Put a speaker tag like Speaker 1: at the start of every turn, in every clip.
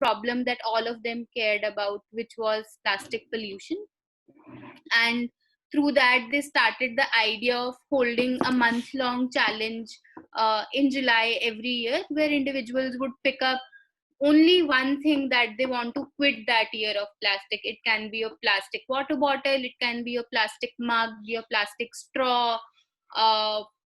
Speaker 1: problem that all of them cared about, which was plastic pollution. And through that, they started the idea of holding a month-long challenge in July every year, where individuals would pick up only one thing that they want to quit that year of plastic. It can be a plastic water bottle, it can be a plastic mug, your plastic straw,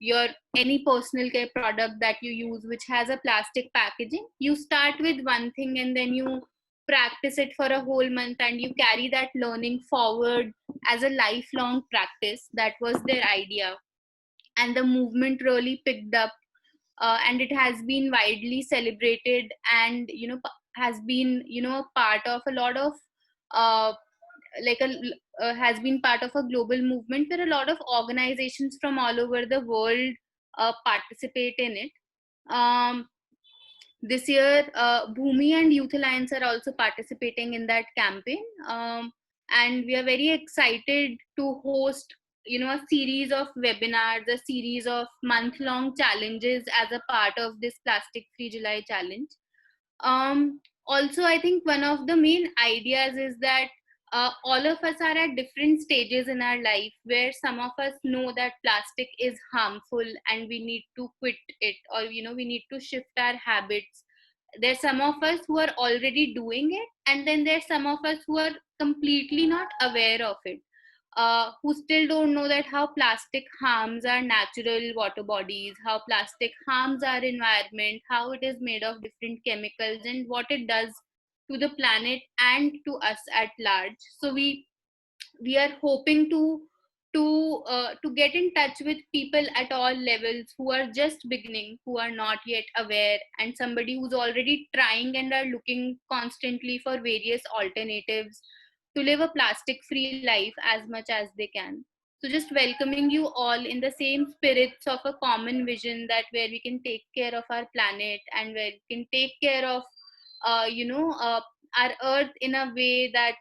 Speaker 1: your any personal care product that you use which has a plastic packaging. You start with one thing and then you practice it for a whole month, and you carry that learning forward as a lifelong practice. That was their idea, and the movement really picked up, and it has been widely celebrated, and has been a part of a lot of uh, like a has been part of a global movement where a lot of organizations from all over the world participate in it. um, this year, Bhumi and Youth Alliance are also participating in that campaign, and we are very excited to host, a series of webinars, a series of month-long challenges as a part of this Plastic Free July challenge. Also, I think one of the main ideas is that all of us are at different stages in our life where some of us know that plastic is harmful and we need to quit it, or we need to shift our habits. There's some of us who are already doing it, and then there's some of us who are completely not aware of it, who still don't know that how plastic harms our natural water bodies, how plastic harms our environment, how it is made of different chemicals, and what it does to the planet and to us at large. So we are hoping to get in touch with people at all levels who are just beginning, who are not yet aware, and somebody who's already trying and are looking constantly for various alternatives to live a plastic free life as much as they can. So just welcoming you all in the same spirits of a common vision, that where we can take care of our planet and where we can take care of uh, you know uh, our earth in a way that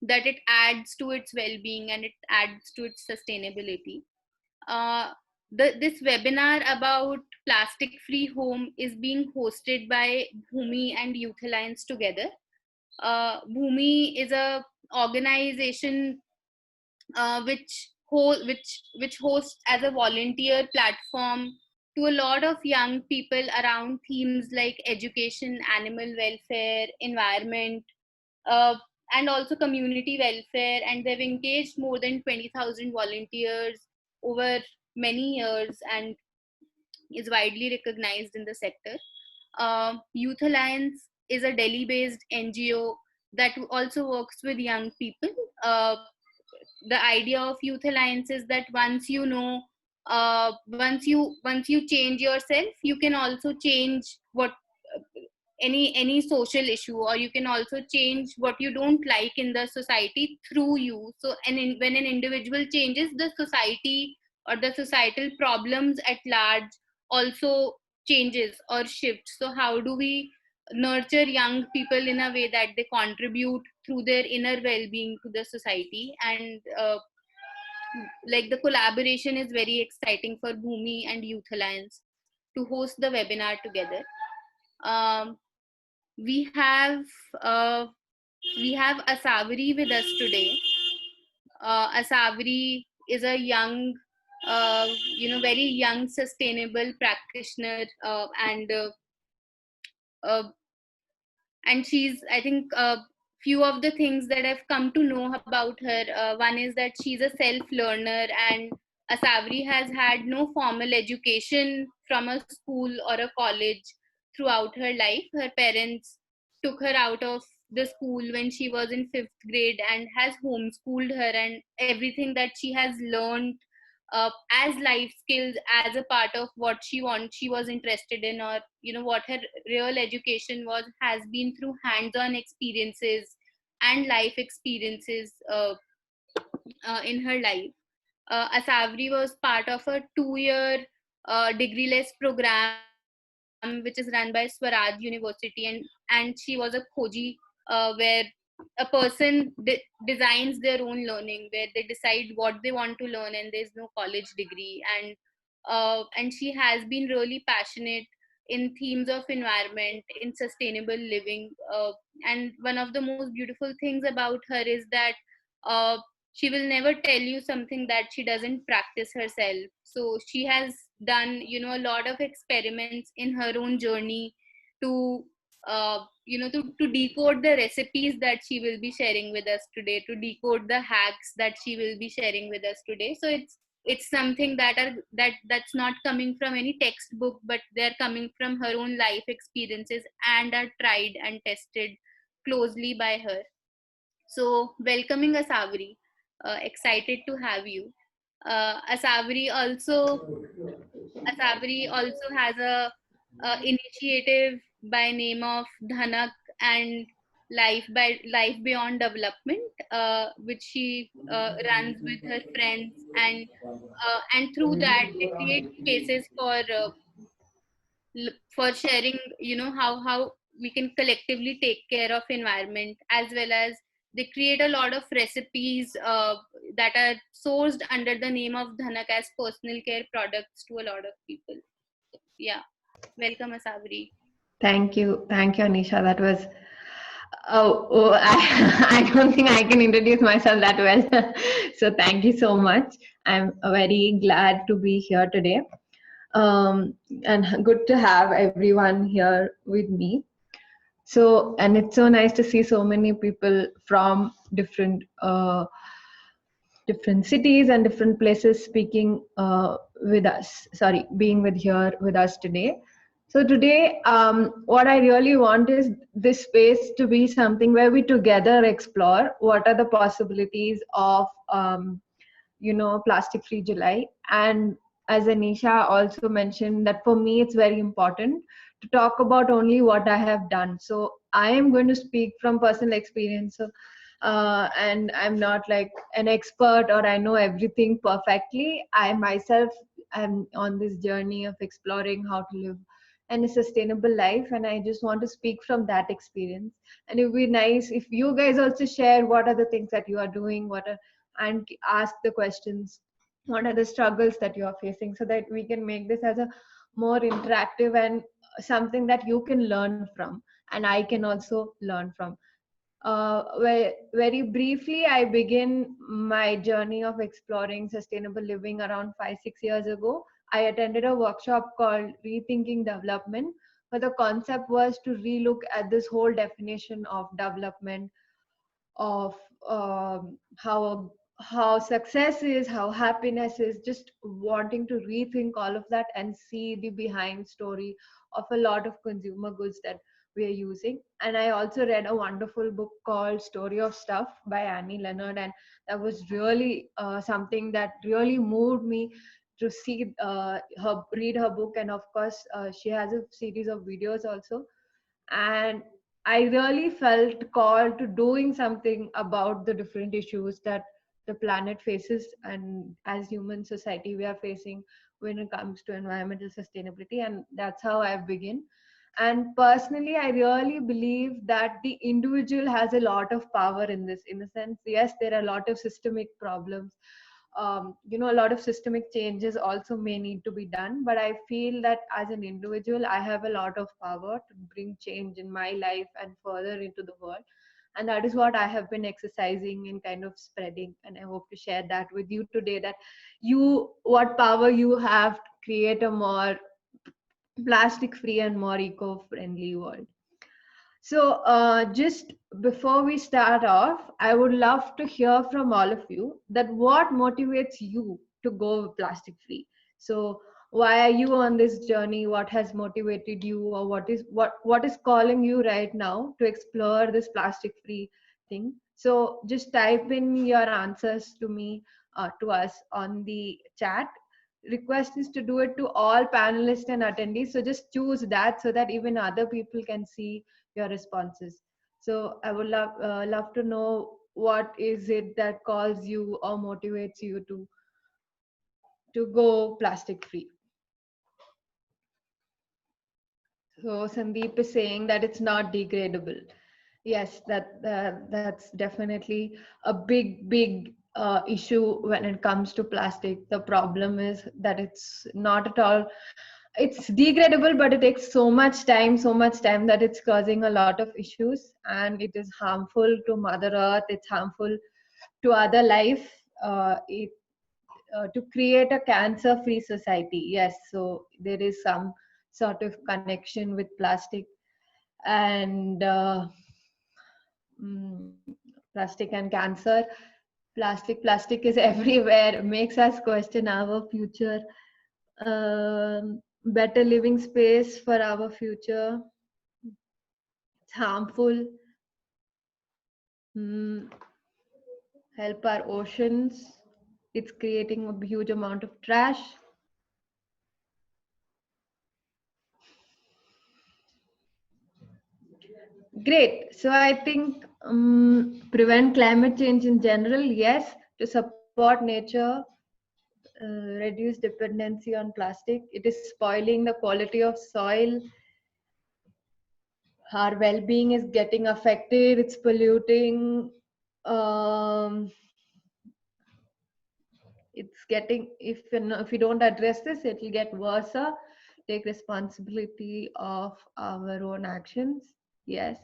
Speaker 1: it adds to its well-being and it adds to its sustainability. Uh, this webinar about plastic free home is being hosted by Bhumi and Youth Alliance together. Bhumi is a organization which hosts as a volunteer platform to a lot of young people around themes like education, animal welfare, environment, uh, and also community welfare. And they've engaged more than 20,000 volunteers over many years and is widely recognized in the sector. Youth Alliance is a Delhi-based NGO that also works with young people. The idea of Youth Alliance is that once you change yourself, you can also change what any social issue, or you can also change what you don't like in the society through you. So when an individual changes, the society or the societal problems at large also changes or shifts. So how do we nurture young people in a way that they contribute through their inner well-being to the society? And like the collaboration is very exciting for Bhumi and Youth Alliance to host the webinar together. um, we have uh, we have Asavri with us today. Asavri is a young, very young, sustainable practitioner, uh, and she's, I think, few of the things that I've come to know about her. One is that she's a self learner, and Asavri has had no formal education from a school or a college throughout her life. Her parents took her out of the school when she was in fifth grade and has homeschooled her, and everything that she has learned as life skills as a part of what she was interested in, or what her real education was, has been through hands-on experiences and life experiences in her life. Asavri was part of a 2-year degree-less program which is run by Swaraj University, and she was a Khoji, where a person designs their own learning, where they decide what they want to learn, and there's no college degree. And she has been really passionate in themes of environment, in sustainable living. And one of the most beautiful things about her is that uh, she will never tell you something that she doesn't practice herself. So she has done, a lot of experiments in her own journey to to decode the recipes that she will be sharing with us today, to decode the hacks that she will be sharing with us today. So it's something that's not coming from any textbook, but they're coming from her own life experiences and are tried and tested closely by her. So welcoming Asavri, excited to have you. Asavri also has a initiative by name of Dhanak and Life Beyond Development, which she runs with her friends, and through that they create spaces for sharing, how we can collectively take care of environment, as well as they create a lot of recipes that are sourced under the name of Dhanak as personal care products to a lot of people. Yeah, welcome Asavri.
Speaker 2: Thank you, Anisha. That was I don't think I can introduce myself that well. So thank you so much. I'm very glad to be here today, and good to have everyone here with me. So, and it's so nice to see so many people from different cities and different places speaking with us. Sorry, being with here with us today. So today, what I really want is this space to be something where we together explore what are the possibilities of, plastic-free July. And as Anisha also mentioned, that for me it's very important to talk about only what I have done. So I am going to speak from personal experience. So, and I'm not like an expert or I know everything perfectly. I myself am on this journey of exploring how to live and a sustainable life, and I just want to speak from that experience. And it would be nice if you guys also share what are the things that you are doing, and ask the questions, what are the struggles that you are facing, so that we can make this as a more interactive and something that you can learn from and I can also learn from. Very briefly, I began my journey of exploring sustainable living around 5-6 years ago. I attended a workshop called Rethinking Development, where the concept was to relook at this whole definition of development, of how success is, how happiness is, just wanting to rethink all of that and see the behind story of a lot of consumer goods that we are using. And I also read a wonderful book called Story of Stuff by Annie Leonard, and that was really something that really moved me to see her read her book. And of course, she has a series of videos also, and I really felt called to doing something about the different issues that the planet faces and as human society we are facing when it comes to environmental sustainability. And that's how I begin. And personally, I really believe that the individual has a lot of power in this, in the sense, yes, there are a lot of systemic problems, a lot of systemic changes also may need to be done, but I feel that as an individual I have a lot of power to bring change in my life and further into the world. And that is what I have been exercising and kind of spreading, and I hope to share that with you today, that what power you have to create a more plastic free and more eco friendly world. So, just before we start off, I would love to hear from all of you that what motivates you to go plastic free. So, why are you on this journey? What has motivated you, or what is calling you right now to explore this plastic free thing? So, just type in your answers to me, to us on the chat. Request is to do it to all panelists and attendees. So, just choose that so that even other people can see your responses. So I would love to know what is it that calls you or motivates you to go plastic free. So Sandeep is saying that it's not degradable. Yes, that's definitely a big issue when it comes to plastic. The problem is that it's not at all it's degradable, but it takes so much time that it's causing a lot of issues, and it is harmful to Mother Earth. It's harmful to other life. To create a cancer-free society, yes. So there is some sort of connection with plastic and mm, plastic and cancer. Plastic is everywhere. Makes us question our future. Better living space for our future. It's harmful. Mm, help our oceans. It's creating a huge amount of trash. Great. So I think prevent climate change in general, yes. To support nature, reduce dependency on plastic. It is spoiling the quality of soil. Our well-being is getting affected. It's polluting. Um, it's getting, if we don't address this, it will get worse. Take responsibility of our own actions. Yes.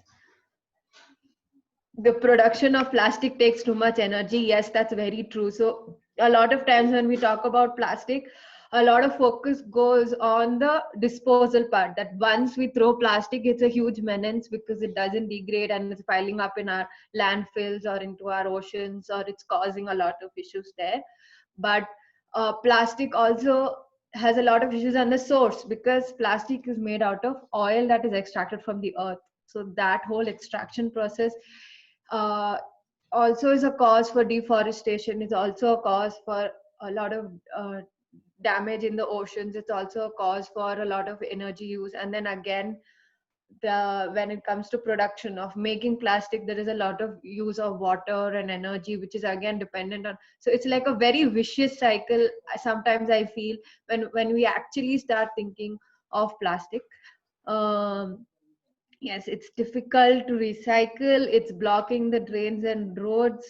Speaker 2: The production of plastic takes too much energy. Yes, that's very true. So a lot of times when we talk about plastic, a lot of focus goes on the disposal part, that once we throw plastic, it's a huge menace because it doesn't degrade and it's piling up in our landfills or into our oceans, or it's causing a lot of issues there. But plastic also has a lot of issues on the source, because plastic is made out of oil that is extracted from the earth. So that whole extraction process uh, also is a cause for deforestation. It's also a cause for a lot of damage in the oceans. It's also a cause for a lot of energy use. And then again, when it comes to production of making plastic, there is a lot of use of water and energy, which is again dependent on. So it's like a very vicious cycle. Sometimes I feel when we actually start thinking of plastic. um, Yes, it's difficult to recycle. It's blocking the drains and roads.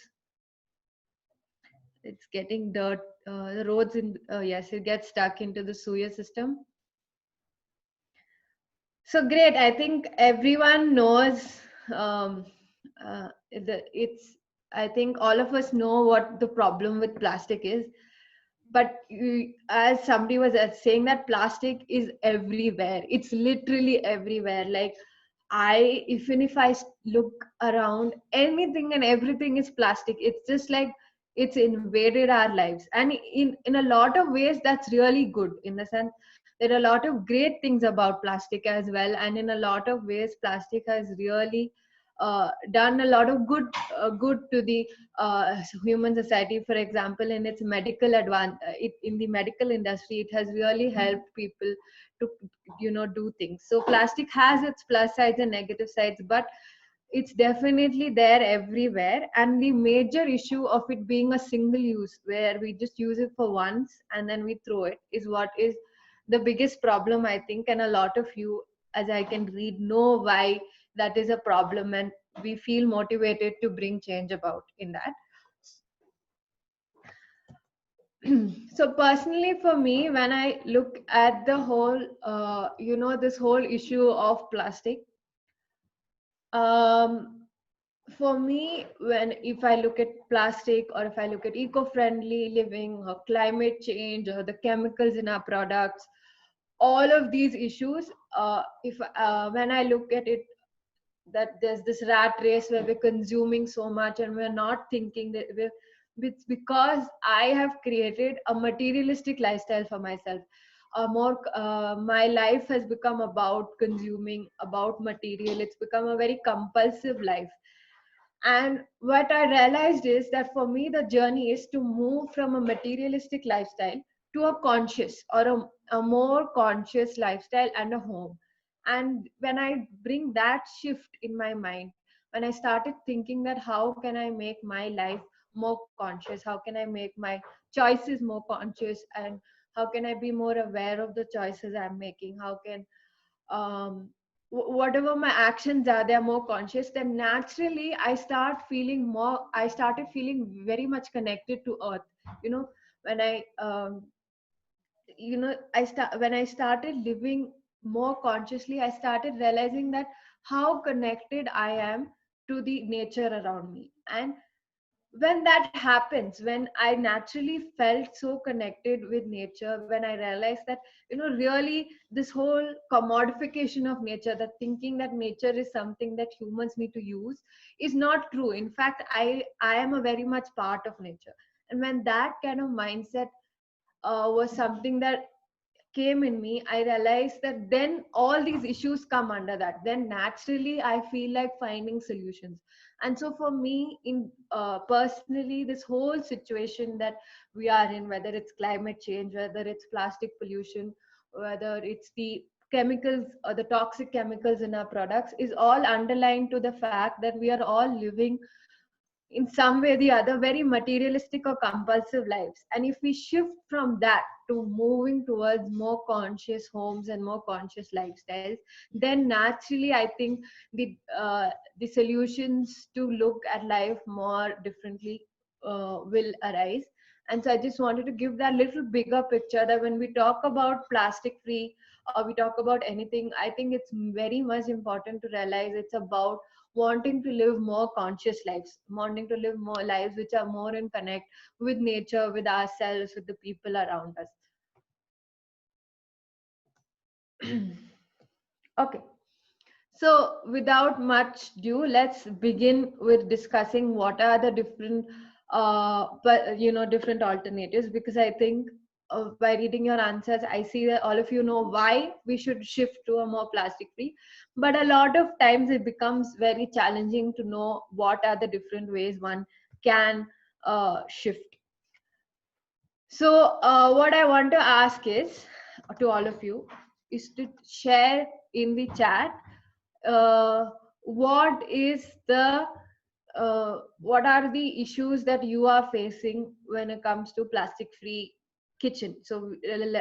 Speaker 2: It's getting dirt. The roads in yes, it gets stuck into the sewer system. So great. I think everyone knows. It's. I think all of us know what the problem with plastic is. But as somebody was saying, that plastic is everywhere. It's literally everywhere. Like even if I look around, anything and everything is plastic. It's just like it's invaded our lives, and in a lot of ways that's really good, in the sense there are a lot of great things about plastic as well, and in a lot of ways plastic has really done a lot of good to the human society. For example, in its in the medical industry, it has really helped people to do things. So plastic has its plus sides and negative sides, but it's definitely there everywhere. And the major issue of it being a single use, where we just use it for once and then we throw it, is what is the biggest problem, I think. And a lot of you, as I can read, know why that is a problem, and we feel motivated to bring change about in that. So personally, for me, when I look at the whole this whole issue of plastic, um, for me, when if I look at plastic, or if I look at eco-friendly living or climate change or the chemicals in our products, all of these issues, if when I look at it, that there's this rat race where we're consuming so much and we're not thinking that it's because I have created a materialistic lifestyle for myself. My life has become about consuming, about material. It's become a very compulsive life. And what I realized is that for me, the journey is to move from a materialistic lifestyle to a conscious, or a more conscious lifestyle and a home. And when I bring that shift in my mind, when I started thinking that how can I make my life more conscious, how can I make my choices more conscious, and how can I be more aware of the choices I'm making, how can um, whatever my actions are, they're more conscious, then naturally I started feeling very much connected to earth. When I when I started living more consciously, I started realizing that how connected I am to the nature around me. And when that happens, when I naturally felt so connected with nature, when I realized that really this whole commodification of nature, that thinking that nature is something that humans need to use, is not true. In fact, I am a very much part of nature. And when that kind of mindset was something that came in me, I realized that then all these issues come under that. Then naturally, I feel like finding solutions. And so for me, in personally, this whole situation that we are in, whether it's climate change, whether it's plastic pollution, whether it's the chemicals or the toxic chemicals in our products, is all underlined to the fact that we are all living in some way or the other very materialistic or compulsive lives. And if we shift from that to moving towards more conscious homes and more conscious lifestyles, then naturally I think the solutions to look at life more differently will arise. And so I just wanted to give that little bigger picture, that when we talk about plastic free or we talk about anything, I think it's very much important to realize it's about wanting to live more conscious lives, wanting to live more lives which are more in connect with nature, with ourselves, with the people around us. Okay, so without much ado, let's begin with discussing what are the different different alternatives, because I think by reading your answers I see that all of you know why we should shift to a more plastic free, but a lot of times it becomes very challenging to know what are the different ways one can shift. So what I want to ask is to all of you is to share in the chat what is the what are the issues that you are facing when it comes to plastic free kitchen. So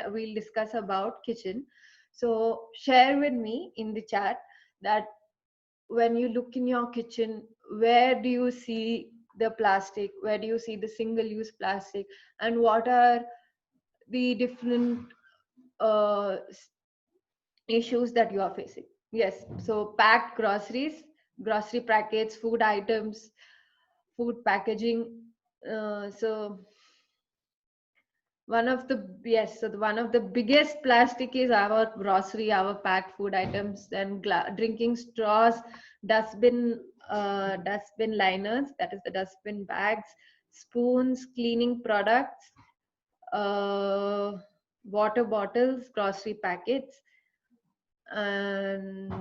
Speaker 2: we'll discuss about kitchen. So share with me in the chat that when you look in your kitchen, where do you see the plastic, where do you see the single use plastic, and what are the different uh, issues that you are facing. Yes, so packed groceries, grocery packets, food items, food packaging. So one of the yes, so one of the biggest plastic is our grocery, our packed food items, and drinking straws, dustbin, dustbin liners, that is the dustbin bags, spoons, cleaning products, uh, water bottles, grocery packets, and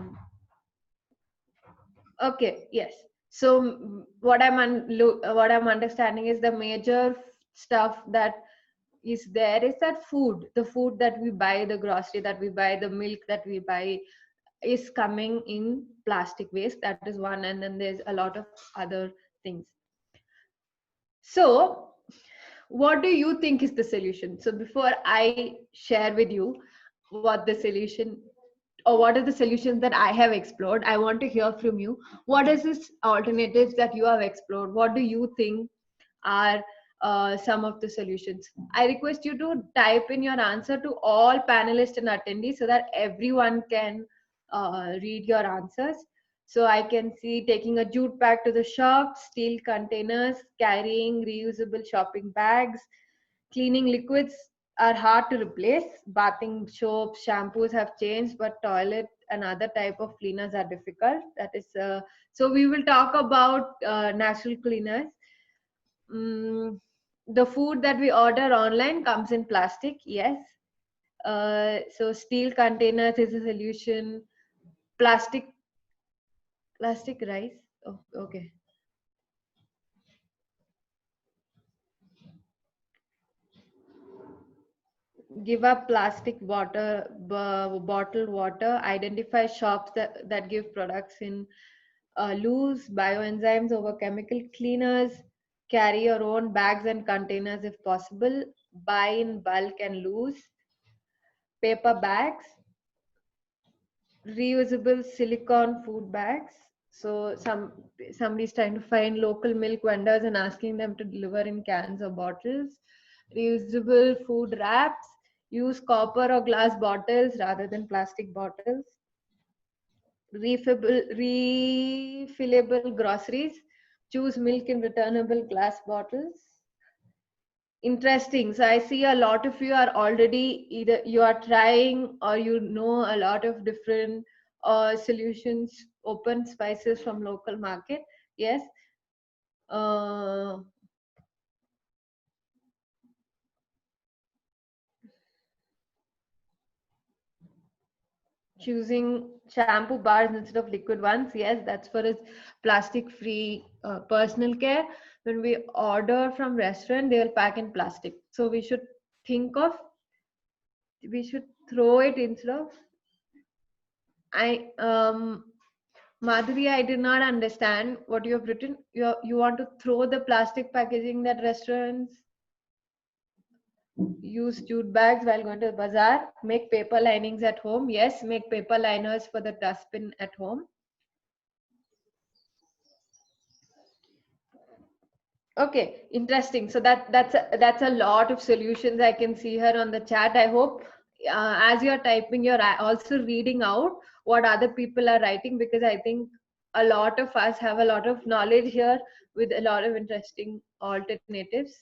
Speaker 2: okay, yes. So what I'm understanding is the major stuff that is there is that food, the food that we buy, the grocery that we buy, the milk that we buy is coming in plastic waste. That is one, and then there's a lot of other things. So what do you think is the solution? So before I share with you what the solution or what are the solutions that I have explored, I want to hear from you. What is this alternatives that you have explored? What do you think are some of the solutions? I request you to type in your answer to all panelists and attendees so that everyone can read your answers. So I can see taking a jute bag to the shop, steel containers, carrying reusable shopping bags, cleaning liquids are hard to replace. Bathing soaps, shampoos have changed, but toilet and other type of cleaners are difficult. That is so we will talk about natural cleaners. Mm, the food that we order online comes in plastic. Yes. So steel containers is a solution. Plastic, plastic rice. Oh, okay. Give up plastic water, bottled water. Identify shops that give products in loose, bioenzymes over chemical cleaners. Carry your own bags and containers if possible. Buy in bulk and loose. Paper bags, reusable silicone food bags. So somebody's trying to find local milk vendors and asking them to deliver in cans or bottles. Reusable food wraps, Use copper or glass bottles rather than plastic bottles. Refillable groceries. Choose milk in returnable glass bottles. Interesting. So I see a lot of you are already either you are trying or you know a lot of different solutions, open spices from local market. Yes. Uh, Choosing shampoo bars instead of liquid ones. Yes, that's for its plastic free personal care. When we order from restaurant, they will pack in plastic. So we should think of, we should throw it instead of, I Madhuri, I did not understand what you have written. You want to throw the plastic packaging that restaurants use jute bags while going to the bazaar. Make paper linings at home. Yes, make paper liners for the dustbin at home. Okay, interesting. So that's a lot of solutions I can see here on the chat. I hope as you're typing, you're also reading out what other people are writing, because I think a lot of us have a lot of knowledge here with a lot of interesting alternatives.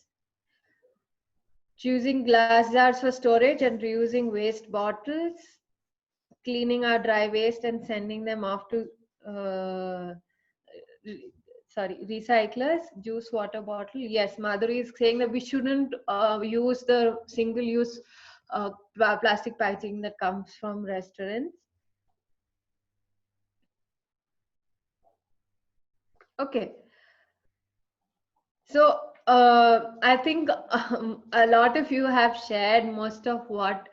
Speaker 2: Choosing glass jars for storage and reusing waste bottles, cleaning our dry waste and sending them off to uh, recyclers. Juice water bottle. Yes, Madhuri is saying that we shouldn't use the single use plastic packaging that comes from restaurants. Okay, so I think a lot of you have shared most of what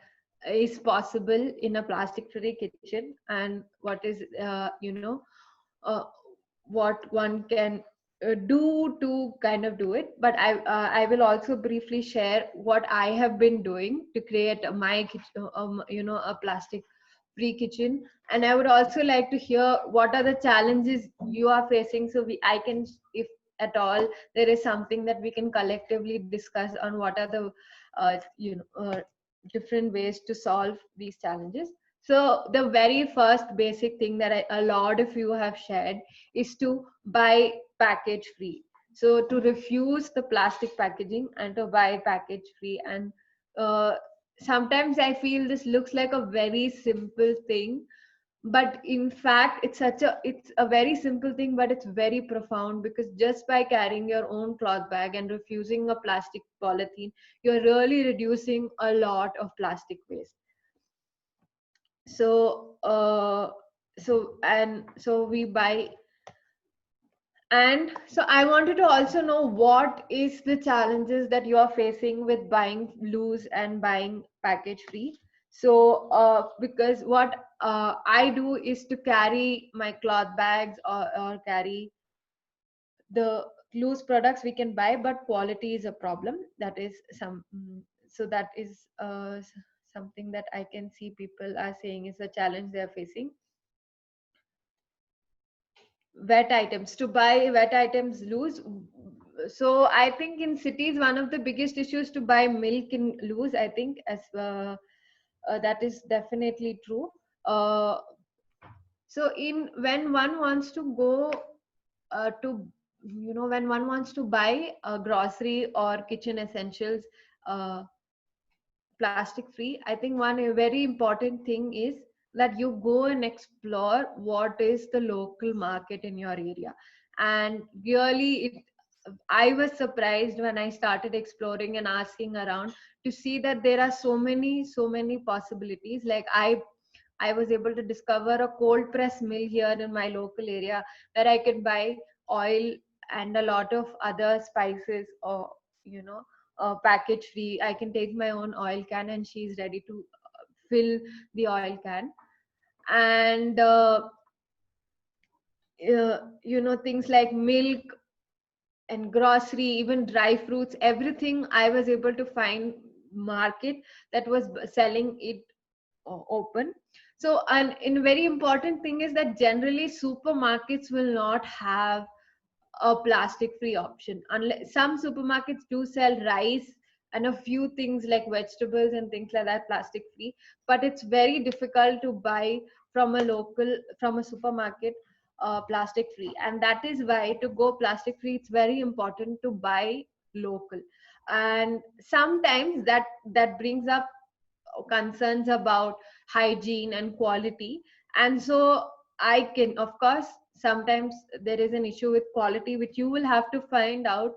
Speaker 2: is possible in a plastic free kitchen, and what is uh, what one can do to kind of do it. But I will also briefly share what I have been doing to create my kitchen, a plastic free kitchen. And I would also like to hear what are the challenges you are facing, so I can, if at all there is something that we can collectively discuss on what are the different ways to solve these challenges. So the very first basic thing that a lot of you have shared is to buy package free. So to refuse the plastic packaging and to buy package free. And uh, sometimes I feel this looks like a very simple thing, but in fact it's a very simple thing, but it's very profound, because just by carrying your own cloth bag and refusing a plastic polythene, you're really reducing a lot of plastic waste. So we buy. And so I wanted to also know what is the challenges that you are facing with buying loose and buying package free. So because what I do is to carry my cloth bags, or carry the loose products we can buy, but quality is a problem. That is so that is something that I can see people are saying is a challenge they are facing. Wet items, to buy wet items loose. So I think in cities one of the biggest issues to buy milk in loose, I think, as that is definitely true. uh, so in when one wants to go to when one wants to buy grocery or kitchen essentials uh, plastic free, I think one very important thing is that you go and explore what is the local market in your area. And really I was surprised when I started exploring and asking around to see that there are so many possibilities. Like I was able to discover a cold press mill here in my local area, where I can buy oil and a lot of other spices, or package free. I can take my own oil can and she's ready to fill the oil can. And things like milk and grocery, even dry fruits, everything I was able to find market that was selling it open. So, and in very important thing is that generally supermarkets will not have a plastic free option, unless some supermarkets do sell rice and a few things like vegetables and things like that plastic free, but it's very difficult to buy from a supermarket plastic free. And that is why, to go plastic free, it's very important to buy local. And sometimes that brings up concerns about hygiene and quality. And so I can, of course, sometimes there is an issue with quality, which you will have to find out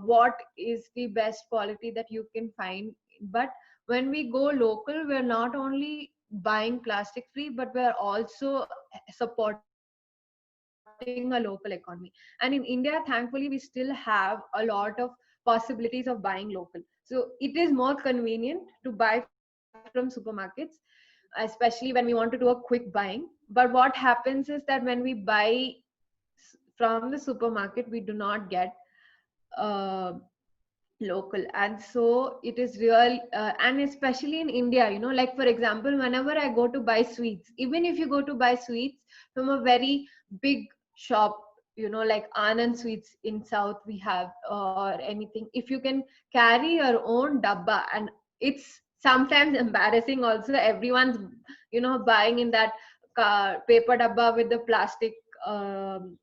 Speaker 2: what is the best quality that you can find. But when we go local, we're not only buying plastic free, but we're also supporting a local economy. And in India, thankfully, we still have a lot of possibilities of buying local. So it is more convenient to buy from supermarkets, especially when we want to do a quick buying. But what happens is that when we buy from the supermarket, we do not get uh, local. And so it is real, and especially in India, like for example, whenever I go to buy sweets, even if you go to buy sweets from a very big shop, like Anand Sweets in south we have, or anything, if you can carry your own dabba, and it's sometimes embarrassing also, everyone's buying in that paper dabba with the um,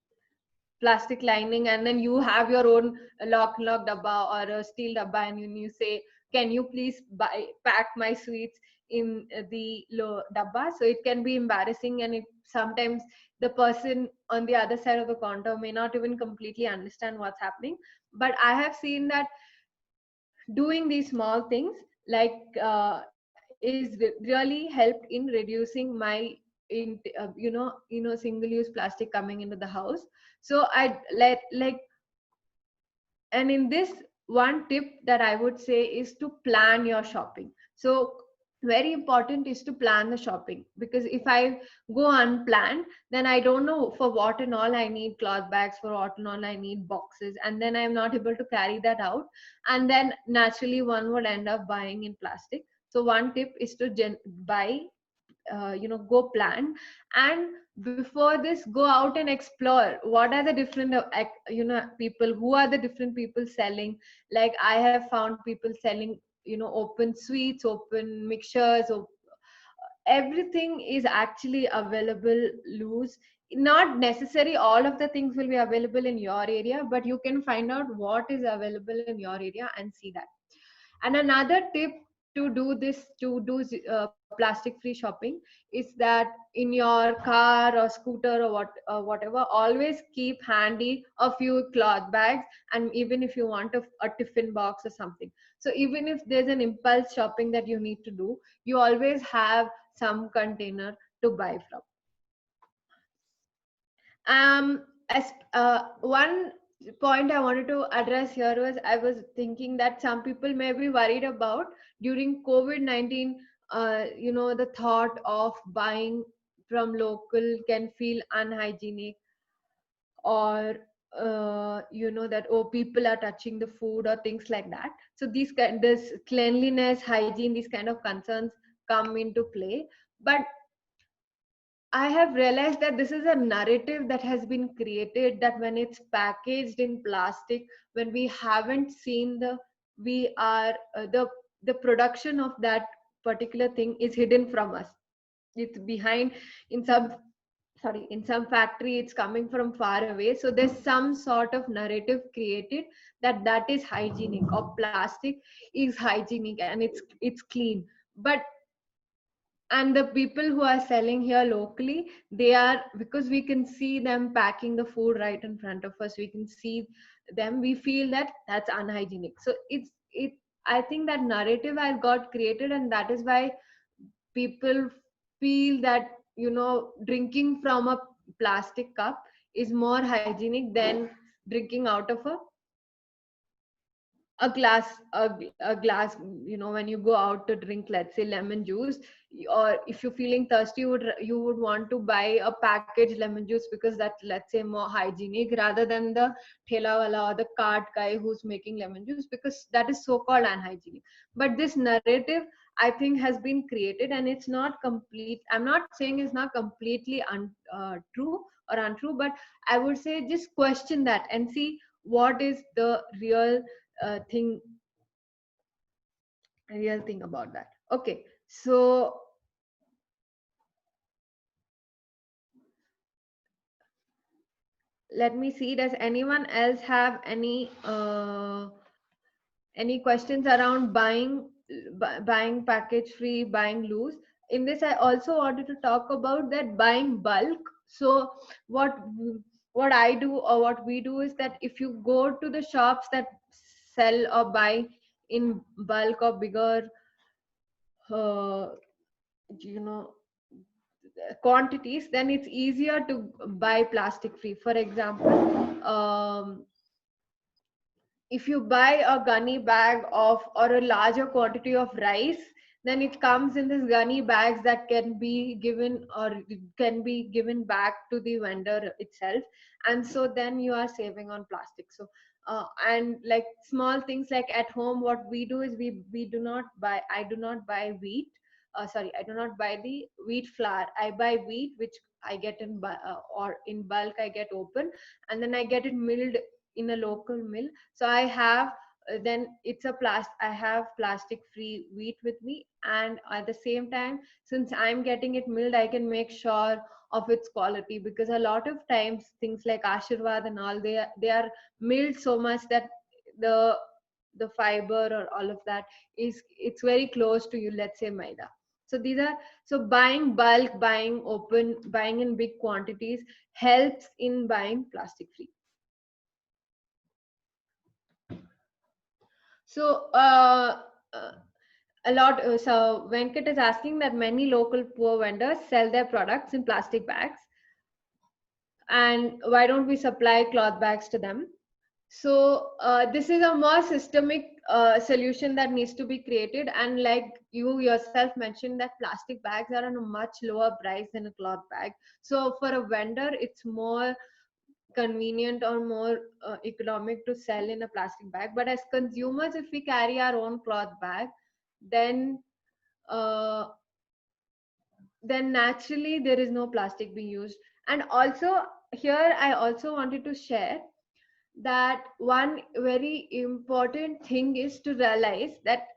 Speaker 2: plastic lining, and then you have your own lock dabba or a steel dabba, and you say, can you please pack my sweets in the dabba? So it can be embarrassing, and it sometimes the person on the other side of the counter may not even completely understand what's happening. But I have seen that doing these small things, like really helped in reducing my single use plastic coming into the house. So I like and in this, one tip that I would say is to plan your shopping. So very important is to plan the shopping, because if I go unplanned, then I don't know for what and all I need cloth bags, for what and all I need boxes, and then I'm not able to carry that out, and then naturally one would end up buying in plastic. So one tip is to buy, go plan. And before this, go out and explore what are the different people, who are the different people selling. Like I have found people selling open sweets, open mixtures, everything is actually available loose. Not necessary all of the things will be available in your area, but you can find out what is available in your area and see that. And another tip to do this, to do plastic free shopping, is that in your car or scooter or whatever, always keep handy a few cloth bags, and even if you want a tiffin box or something. So even if there's an impulse shopping that you need to do, you always have some container to buy from. As one point I wanted to address here was, I was thinking that some people may be worried about during COVID-19. The thought of buying from local can feel unhygienic, or that, oh, people are touching the food or things like that. So this cleanliness, hygiene, these kind of concerns come into play. But I have realized that this is a narrative that has been created, that when it's packaged in plastic, when we haven't seen we are the production of that particular thing is hidden from us. It's behind in some, sorry, in some factory, it's coming from far away. So there's some sort of narrative created that is hygienic, or plastic is hygienic and it's clean. But and the people who are selling here locally, they are, because we can see them packing the food right in front of us, we can see them, we feel that that's unhygienic. So it I think that narrative has got created, and that is why people feel that drinking from a plastic cup is more hygienic than drinking out of a glass. When you go out to drink, let's say, lemon juice, or if you're feeling thirsty, you would want to buy a packaged lemon juice, because that, let's say, more hygienic, rather than the thela wala or the cart guy who's making lemon juice, because that is so called unhygienic. But this narrative, I think, has been created, and it's not complete. I'm not saying it's not completely true or untrue, but I would say just question that and see what is the real thing real thing about that. Okay, so let me see, does anyone else have any questions around buying package free, buying loose? In this, I also wanted to talk about that buying bulk. So what what I do, or what we do, is that if you go to the shops that sell or buy in bulk or bigger uh, you know quantities, then it's easier to buy plastic free. For example, if you buy a gunny bag of, or a larger quantity of rice, then it comes in these gunny bags that can be given, or can be given back to the vendor itself. And so then you are saving on plastic. So and like small things, like at home, what we do is we do not buy I do not buy wheat, sorry, I do not buy the wheat flour. I buy wheat which I get or in bulk I get open, and then I get it milled in a local mill. So I have then it's a I have plastic free wheat with me, and at the same time, since I'm getting it milled, I can make sure of its quality, because a lot of times things like Ashirwad and all, they are milled so much that the the fiber or all of that is, it's very close to, you let's say, maida. So these are, so buying bulk, buying open, buying in big quantities helps in buying plastic free. So uh, a lot. So Venkat is asking that many local poor vendors sell their products in plastic bags, and why don't we supply cloth bags to them? So this is a more systemic solution that needs to be created. And like you yourself mentioned, that plastic bags are on a much lower price than a cloth bag. So for a vendor, it's more convenient or more economic to sell in a plastic bag. But as consumers, if we carry our own cloth bag, then uh, then naturally there is no plastic being used. And also, here I also wanted to share that one very important thing is to realize that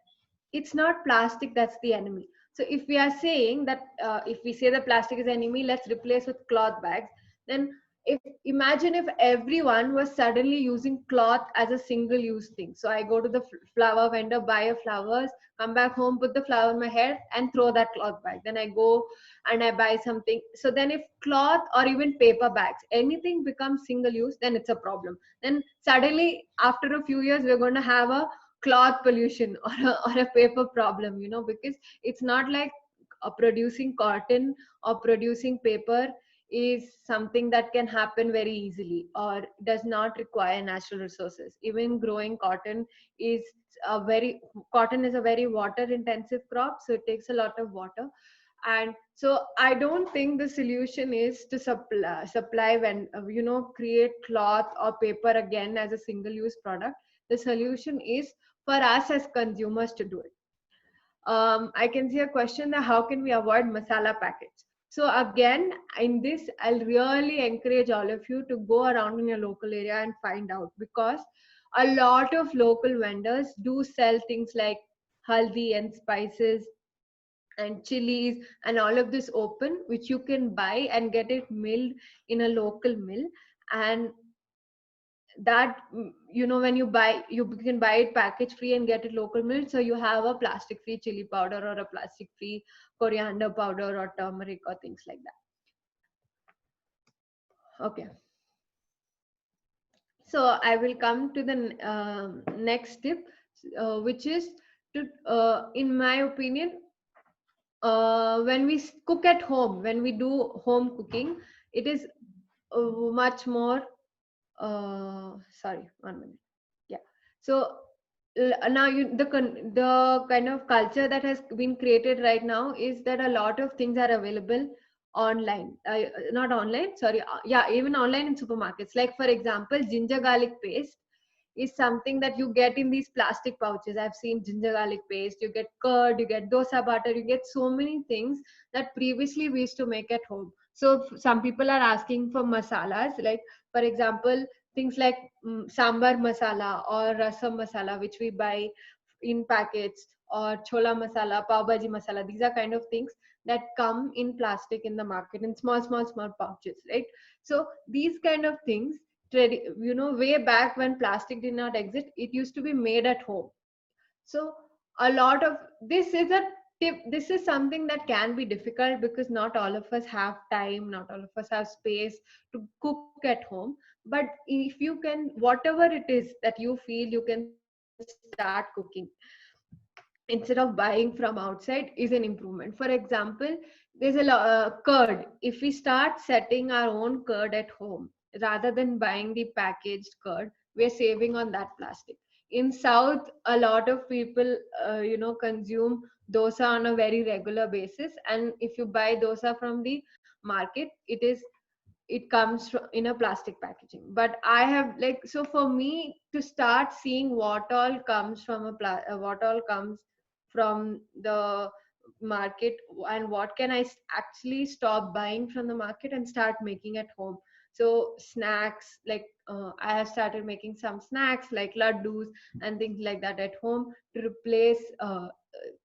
Speaker 2: it's not plastic that's the enemy. So if we are saying that, if we say the plastic is enemy, let's replace with cloth bags, then if imagine if everyone was suddenly using cloth as a single use thing. So I go to the flower vendor, buy a flowers, come back home, put the flower in my hair and throw that cloth bag. Then I go and I buy something. So then if cloth or even paper bags, anything becomes single use, then it's a problem. Then suddenly after a few years we're going to have a cloth pollution or a paper problem, because it's not like producing cotton or producing paper is something that can happen very easily or does not require natural resources. Even growing is cotton is a very water intensive crop, so it takes a lot of water. And so I don't think the solution is to supply when create cloth or paper again as a single use product. The solution is for us as consumers to do it. I can see a question that how can we avoid masala packets? So again, in this, I'll really encourage all of you to go around in your local area and find out, because a lot of local vendors do sell things like haldi and spices and chilies and all of this open, which you can buy and get it milled in a local mill. And that when you can buy it package free and get it local milled, so you have a plastic free chili powder or a plastic free coriander powder or turmeric or things like that. Okay, so I will come to the next tip, which is to in my opinion, when we cook at home, when we do home cooking, it is much more sorry, 1 minute. Yeah. So now the kind of culture that has been created right now is that a lot of things are available online, not online, sorry, yeah, even online in supermarkets. Like for example, ginger garlic paste is something that you get in these plastic pouches. I've seen ginger garlic paste, you get curd, you get dosa butter, you get so many things that previously we used to make at home. So some people are asking for masalas, like for example, things like sambar masala or rasam masala, which we buy in packets, or chola masala, pav bhaji masala. These are kind of things that come in plastic in the market in small pouches, right? So these kind of things, way back when plastic did not exist, it used to be made at home. So a lot of this is a tip. This is something that can be difficult because not all of us have time, not all of us have space to cook at home. But if you can, whatever it is that you feel, you can start cooking instead of buying from outside is an improvement. For example, there's curd. If we start setting our own curd at home rather than buying the packaged curd, we're saving on that plastic. In south, a lot of people consume dosa on a very regular basis, and if you buy dosa from the market, it comes in a plastic packaging. But I have, like, so for me to start seeing what all comes from what all comes from the market, and what can actually stop buying from the market and start making at home. So snacks, like, I have started making some snacks like laddus and things like that at home to replace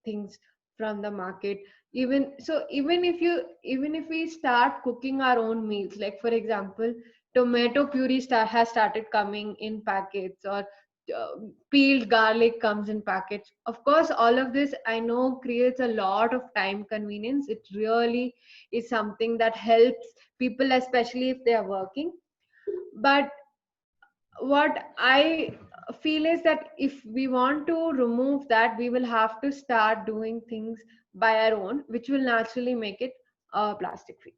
Speaker 2: things from the market. Even if we start cooking our own meals, like for example, tomato puree has started coming in packets, or uh, peeled garlic comes in packets. Of course, all of this I know creates a lot of time convenience. It really is something that helps people, especially if they are working. But what I feel is that if we want to remove that, we will have to start doing things by our own, which will naturally make it plastic free.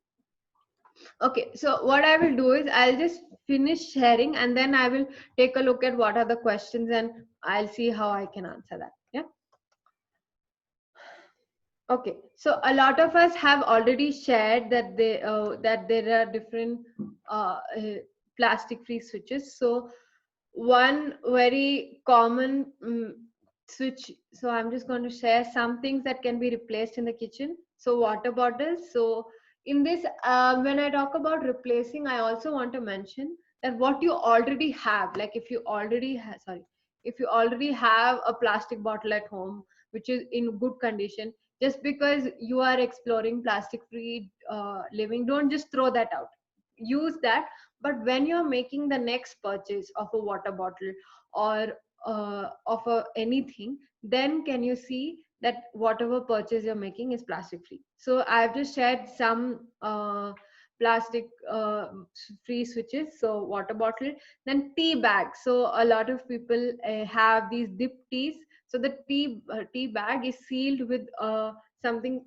Speaker 2: Okay, so what I will do is I'll just finish sharing, and then I will take a look at what are the questions, and I'll see how I can answer that. Yeah. Okay, so a lot of us have already shared that there are different plastic free switches. So one very common switch, so I'm just going to share some things that can be replaced in the kitchen. So water bottles. So in this, when I talk about replacing, I also want to mention that what you already have, like if you already have, sorry, if you already have a plastic bottle at home which is in good condition, just because you are exploring plastic free living, don't just throw that out. Use that. But when you're making the next purchase of a water bottle, or of anything, then can you see that whatever purchase you're making is plastic free. So I've just shared some plastic free switches. So water bottle, then tea bags. So a lot of people have these dip teas. So the tea bag is sealed with something,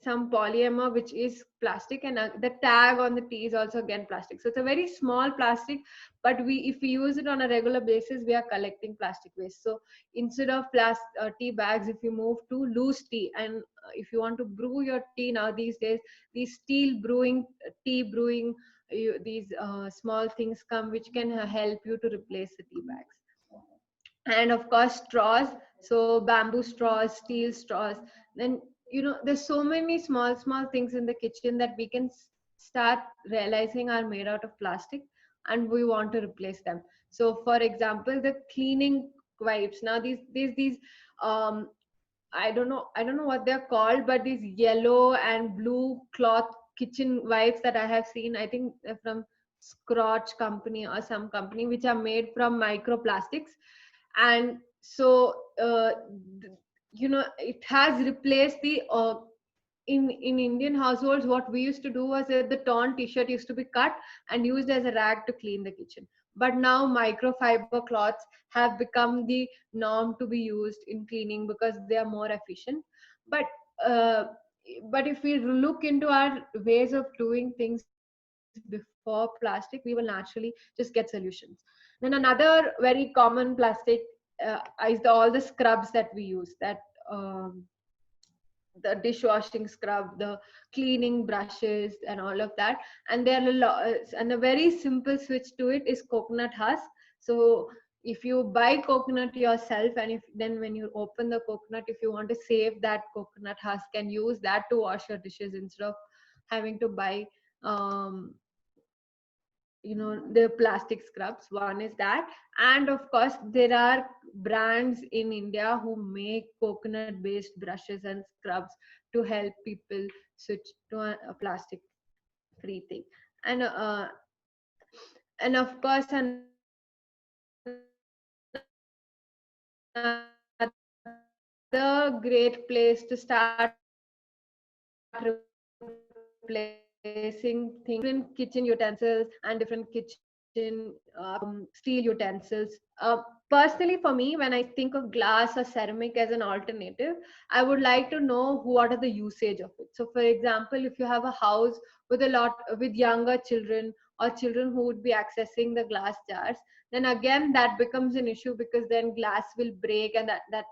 Speaker 2: some polymer which is plastic, and the tag on the tea is also again plastic. So it's a very small plastic, but if we use it on a regular basis, we are collecting plastic waste. So instead of tea bags, if you move to loose tea, and if you want to brew your tea now these days, these steel brewing tea brewing, these small things come which can help you to replace the tea bags. And of course straws. So bamboo straws, steel straws. Then there's so many small things in the kitchen that we can start realizing are made out of plastic, and we want to replace them. So for example, the cleaning wipes. Now these um I don't know what they're called, but these yellow and blue cloth kitchen wipes that I have seen, I think they're from Scotch company or some company, which are made from microplastics. And so it has replaced the in Indian households, what we used to do was that the torn t-shirt used to be cut and used as a rag to clean the kitchen. But now microfiber cloths have become the norm to be used in cleaning because they are more efficient. But uh, but if we look into our ways of doing things before plastic, we will naturally just get solutions. Then another very common plastic is all the scrubs that we use, that um, the dishwashing scrub, the cleaning brushes, and all of that. And there are and a very simple switch to it is coconut husk. So if you buy coconut yourself, and if then when you open the coconut, if you want to save that coconut husk and use that to wash your dishes instead of having to buy um, the plastic scrubs. One is that, and of course there are brands in India who make coconut based brushes and scrubs to help people switch to a plastic free thing. And uh, and of course another great place to start replacing things different kitchen utensils and different kitchen steel utensils. Personally, for me, when I think of glass or ceramic as an alternative, I would like to know what are the usage of it. So, for example, if you have a house with younger children or children who would be accessing the glass jars, then again that becomes an issue, because then glass will break, and that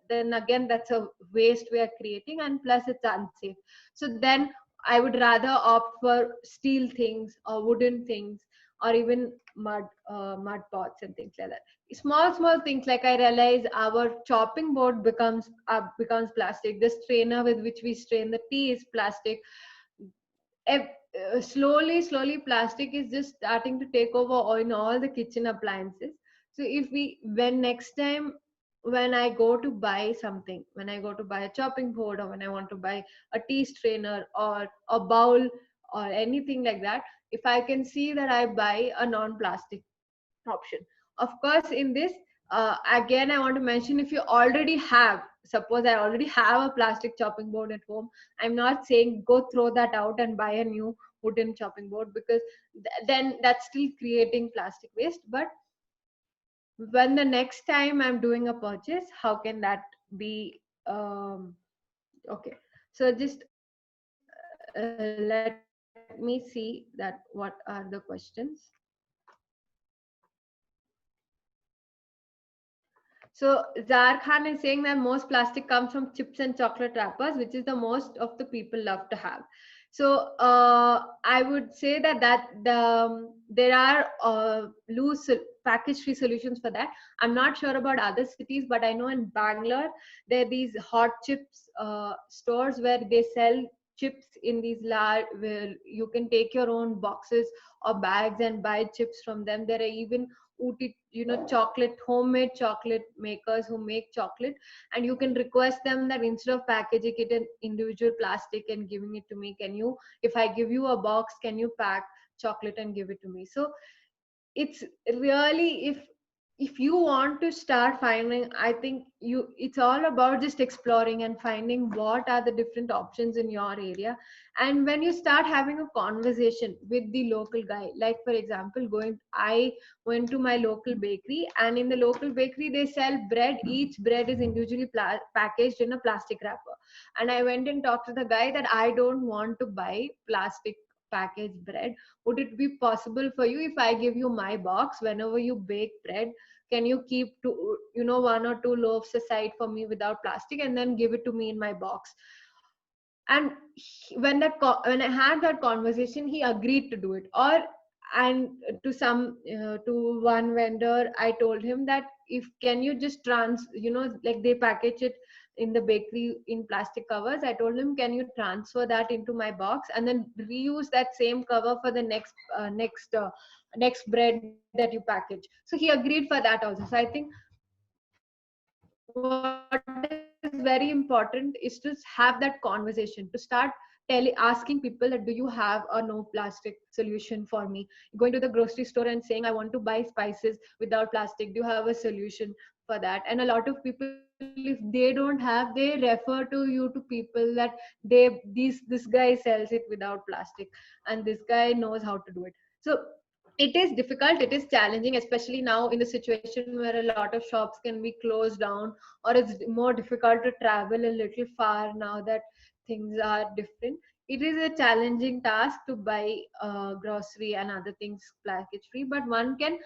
Speaker 2: then again that's a waste we are creating, and plus it's unsafe. So then I would rather opt for steel things or wooden things, or even mud pots and things like that. Small things, like I realize our chopping board becomes plastic. The strainer with which we strain the tea is plastic. Slowly plastic is just starting to take over in all the kitchen appliances. So if we when next time when I go to buy something, when I go to buy a chopping board, or when I want to buy a tea strainer or a bowl or anything like that, if I can see that I buy a non-plastic option. Of course, in this, again, I want to mention, if you already have, suppose I already have a plastic chopping board at home, I'm not saying go throw that out and buy a new wooden chopping board, because then that's still creating plastic waste. But when the next time I'm doing a purchase, how can that be? Okay, so just let me see that what are the questions. So Zar Khan is saying that most plastic comes from chips and chocolate wrappers, which is the most of the people love to have. So I would say there are loose package-free solutions for that. I'm not sure about other cities, but I know in Bangalore there are these hot chips stores where they sell chips in these large, where you can take your own boxes or bags and buy chips from them. There are even Ooty, chocolate, homemade chocolate makers who make chocolate, and you can request them that instead of packaging it in individual plastic and giving it to me, if I give you a box, can you pack chocolate and give it to me? So it's really, if you want to start finding, I think it's all about just exploring and finding what are the different options in your area. And when you start having a conversation with the local guy, like for example, I went to my local bakery, and in the local bakery they sell bread. Each bread is individually packaged in a plastic wrapper, and I went and talked to the guy that I don't want to buy plastic packaged bread. Would it be possible for you if I give you my box? Whenever you bake bread, can you keep one or two loaves aside for me without plastic, and then give it to me in my box? And when I had that conversation, he agreed to do it. And to one vendor, I told him that, if can you just like they package it in the bakery in plastic covers. I told him, can you transfer that into my box and then reuse that same cover for the next bread that you package? So he agreed for that also. So I think what is very important is to have that conversation, to start asking people that, do you have a no plastic solution for me? Going to the grocery store and saying, I want to buy spices without plastic, do you have a solution for that? And a lot of people, if they don't have, they refer to you to people that this guy sells it without plastic, and this guy knows how to do it. So it is difficult, it is challenging, especially now in the situation where a lot of shops can be closed down, or it's more difficult to travel a little far now that things are different. It is a challenging task to buy grocery and other things package free, but one can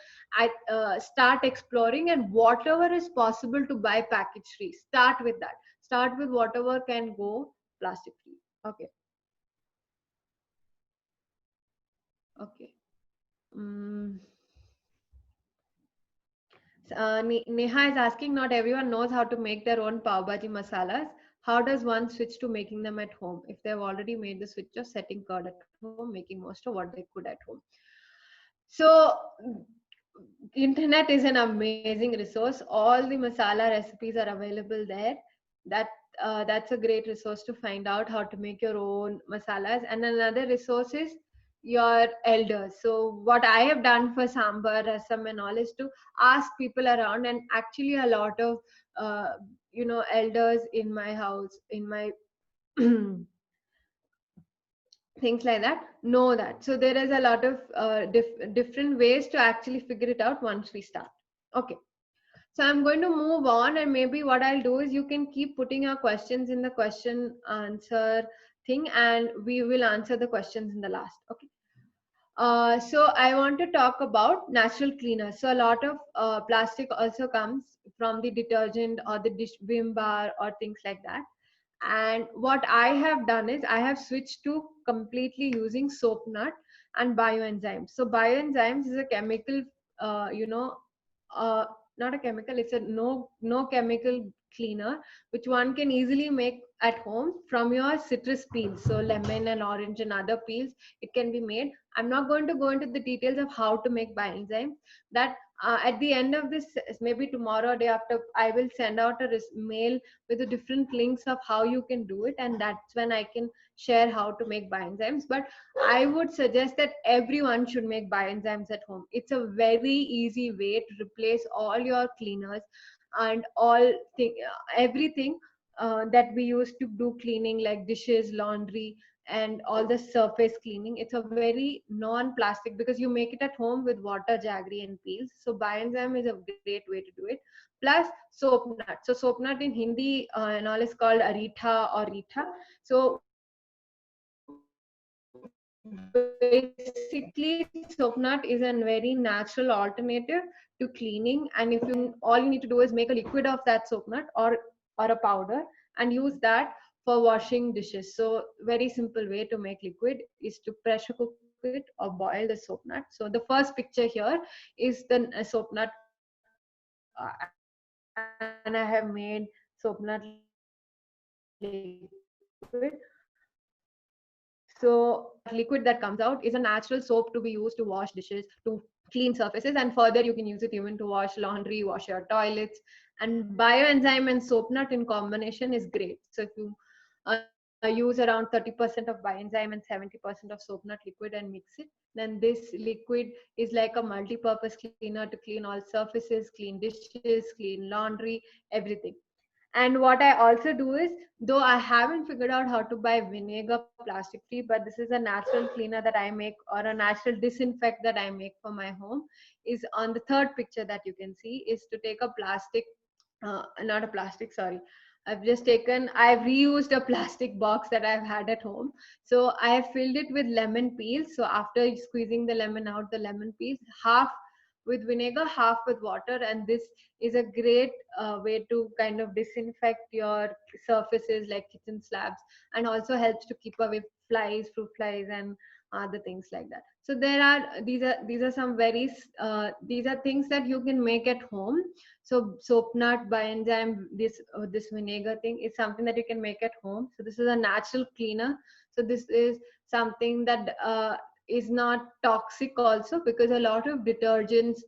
Speaker 2: start exploring, and whatever is possible to buy package free, start with that. Start with whatever can go plastic free. Okay. Okay. Mm. Neha is asking, not everyone knows how to make their own pav bhaji masalas. How does one switch to making them at home if they've already made the switch of setting curd at home, making most of what they could at home? So internet is an amazing resource. All the masala recipes are available there. That that's a great resource to find out how to make your own masalas. And another resource is your elders. So what I have done for sambar, rasam, and all is to ask people around, and actually a lot of uh, elders in my house, in my things like that, know that. So there is a lot of different ways to actually figure it out once we start. Okay, so I'm going to move on, and maybe what I'll do is you can keep putting your questions in the question answer thing, and we will answer the questions in the last. Okay. So I want to talk about natural cleaners. So a lot of plastic also comes from the detergent or the dish Vim bar or things like that. And what I have done is I have switched to completely using soap nut and bioenzymes. So bioenzymes is a chemical, uh, you know, uh, not a chemical. It's a no chemical cleaner, which one can easily make at home from your citrus peels. So lemon and orange and other peels, it can be made. I'm not going to go into the details of how to make bioenzymes. That at the end of this, maybe tomorrow or day after, I will send out a mail with the different links of how you can do it, and that's when I can share how to make bioenzymes. But I would suggest that everyone should make bioenzymes at home. It's a very easy way to replace all your cleaners and everything that we used to do cleaning, like dishes, laundry, and all the surface cleaning. It's a very non-plastic, because you make it at home with water, jaggery, and peels. So bioenzyme is a great way to do it. Plus soap nut. So soap nut in Hindi and all is called aritha or rita. So basically soap nut is a very natural alternative to cleaning. And if you all you need to do is make a liquid of that soap nut, or a powder, and use that for washing dishes. So very simple way to make liquid is to pressure cook it or boil the soap nut. So the first picture here is the soap nut, and I have made soap nut liquid. So that liquid that comes out is a natural soap to be used to wash dishes, to clean surfaces, and further you can use it even to wash laundry, wash your toilets. And bioenzyme and soap nut in combination is great. So if you use around 30% of bioenzyme and 70% of soap nut liquid and mix it, then this liquid is like a multi-purpose cleaner to clean all surfaces, clean dishes, clean laundry, everything. And what I also do is, though I haven't figured out how to buy vinegar plastic free, but this is a natural cleaner that I make, or a natural disinfect that I make for my home, is on the third picture that you can see, is to take a plastic, not a plastic, sorry. I've reused a plastic box that I've had at home. So I have filled it with lemon peels. So after squeezing the lemon out, the lemon peels, half with vinegar, half with water. And this is a great way to kind of disinfect your surfaces like kitchen slabs, and also helps to keep away flies, fruit flies, and other things like that. So there are these are some very these are things that you can make at home. So soap nut, bioenzyme, this vinegar thing is something that you can make at home. So this is a natural cleaner. So this is something that is not toxic also, because a lot of detergents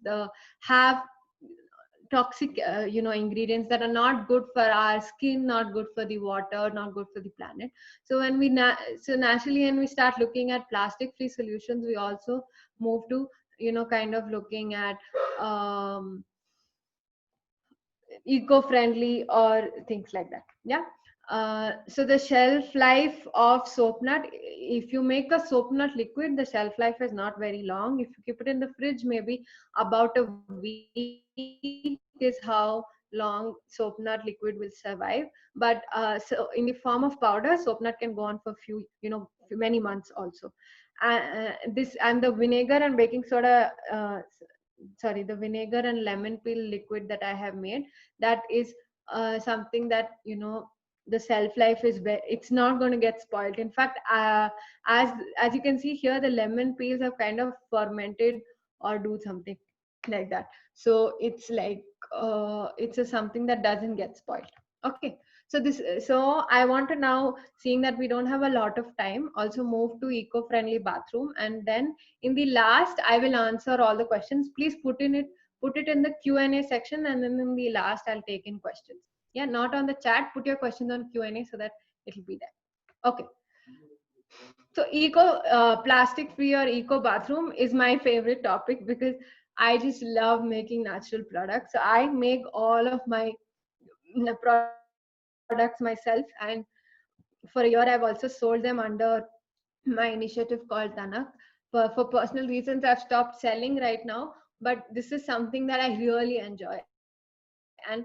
Speaker 2: have toxic ingredients that are not good for our skin, not good for the water, not good for the planet. So when so naturally when we start looking at plastic free solutions, we also move to kind of looking at um, eco-friendly or things like that. Yeah. So the shelf life of soap nut, if you make a soap nut liquid, the shelf life is not very long. If you keep it in the fridge, maybe about a week is how long soap nut liquid will survive. But so in the form of powder, soap nut can go on for many months also. This and the vinegar and baking soda, sorry, the vinegar and lemon peel liquid that I have made, that is something that the shelf life is it's not going to get spoiled. In fact, as you can see here, the lemon peels have kind of fermented or do something like that. So it's like it's something that doesn't get spoiled. Okay. So I want to now, seeing that we don't have a lot of time, also move to eco-friendly bathroom, and then in the last I will answer all the questions. Please put it in the Q&A section, and then in the last I'll take in questions. Yeah, not on the chat. Put your questions on Q&A so that it'll be there. Okay. So plastic free or eco bathroom is my favorite topic because I just love making natural products. So I make all of my products myself, and for a year I've also sold them under my initiative called Tanak. For personal reasons I've stopped selling right now, but this is something that I really enjoy. And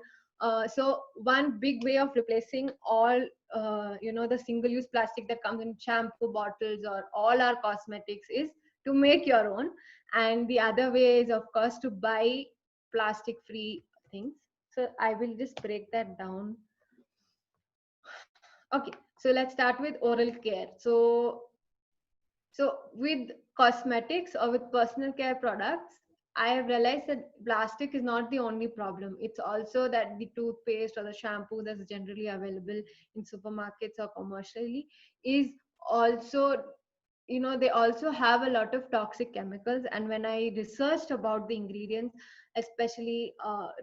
Speaker 2: so one big way of replacing all the single use plastic that comes in shampoo bottles or all our cosmetics is to make your own. And the other way is, of course, to buy plastic free things. So I will just break that down. Okay, so let's start with oral care. So with cosmetics or with personal care products, I have realized that plastic is not the only problem. It's also that the toothpaste or the shampoo that's generally available in supermarkets or commercially is also, they also have a lot of toxic chemicals. And when I researched about the ingredients, especially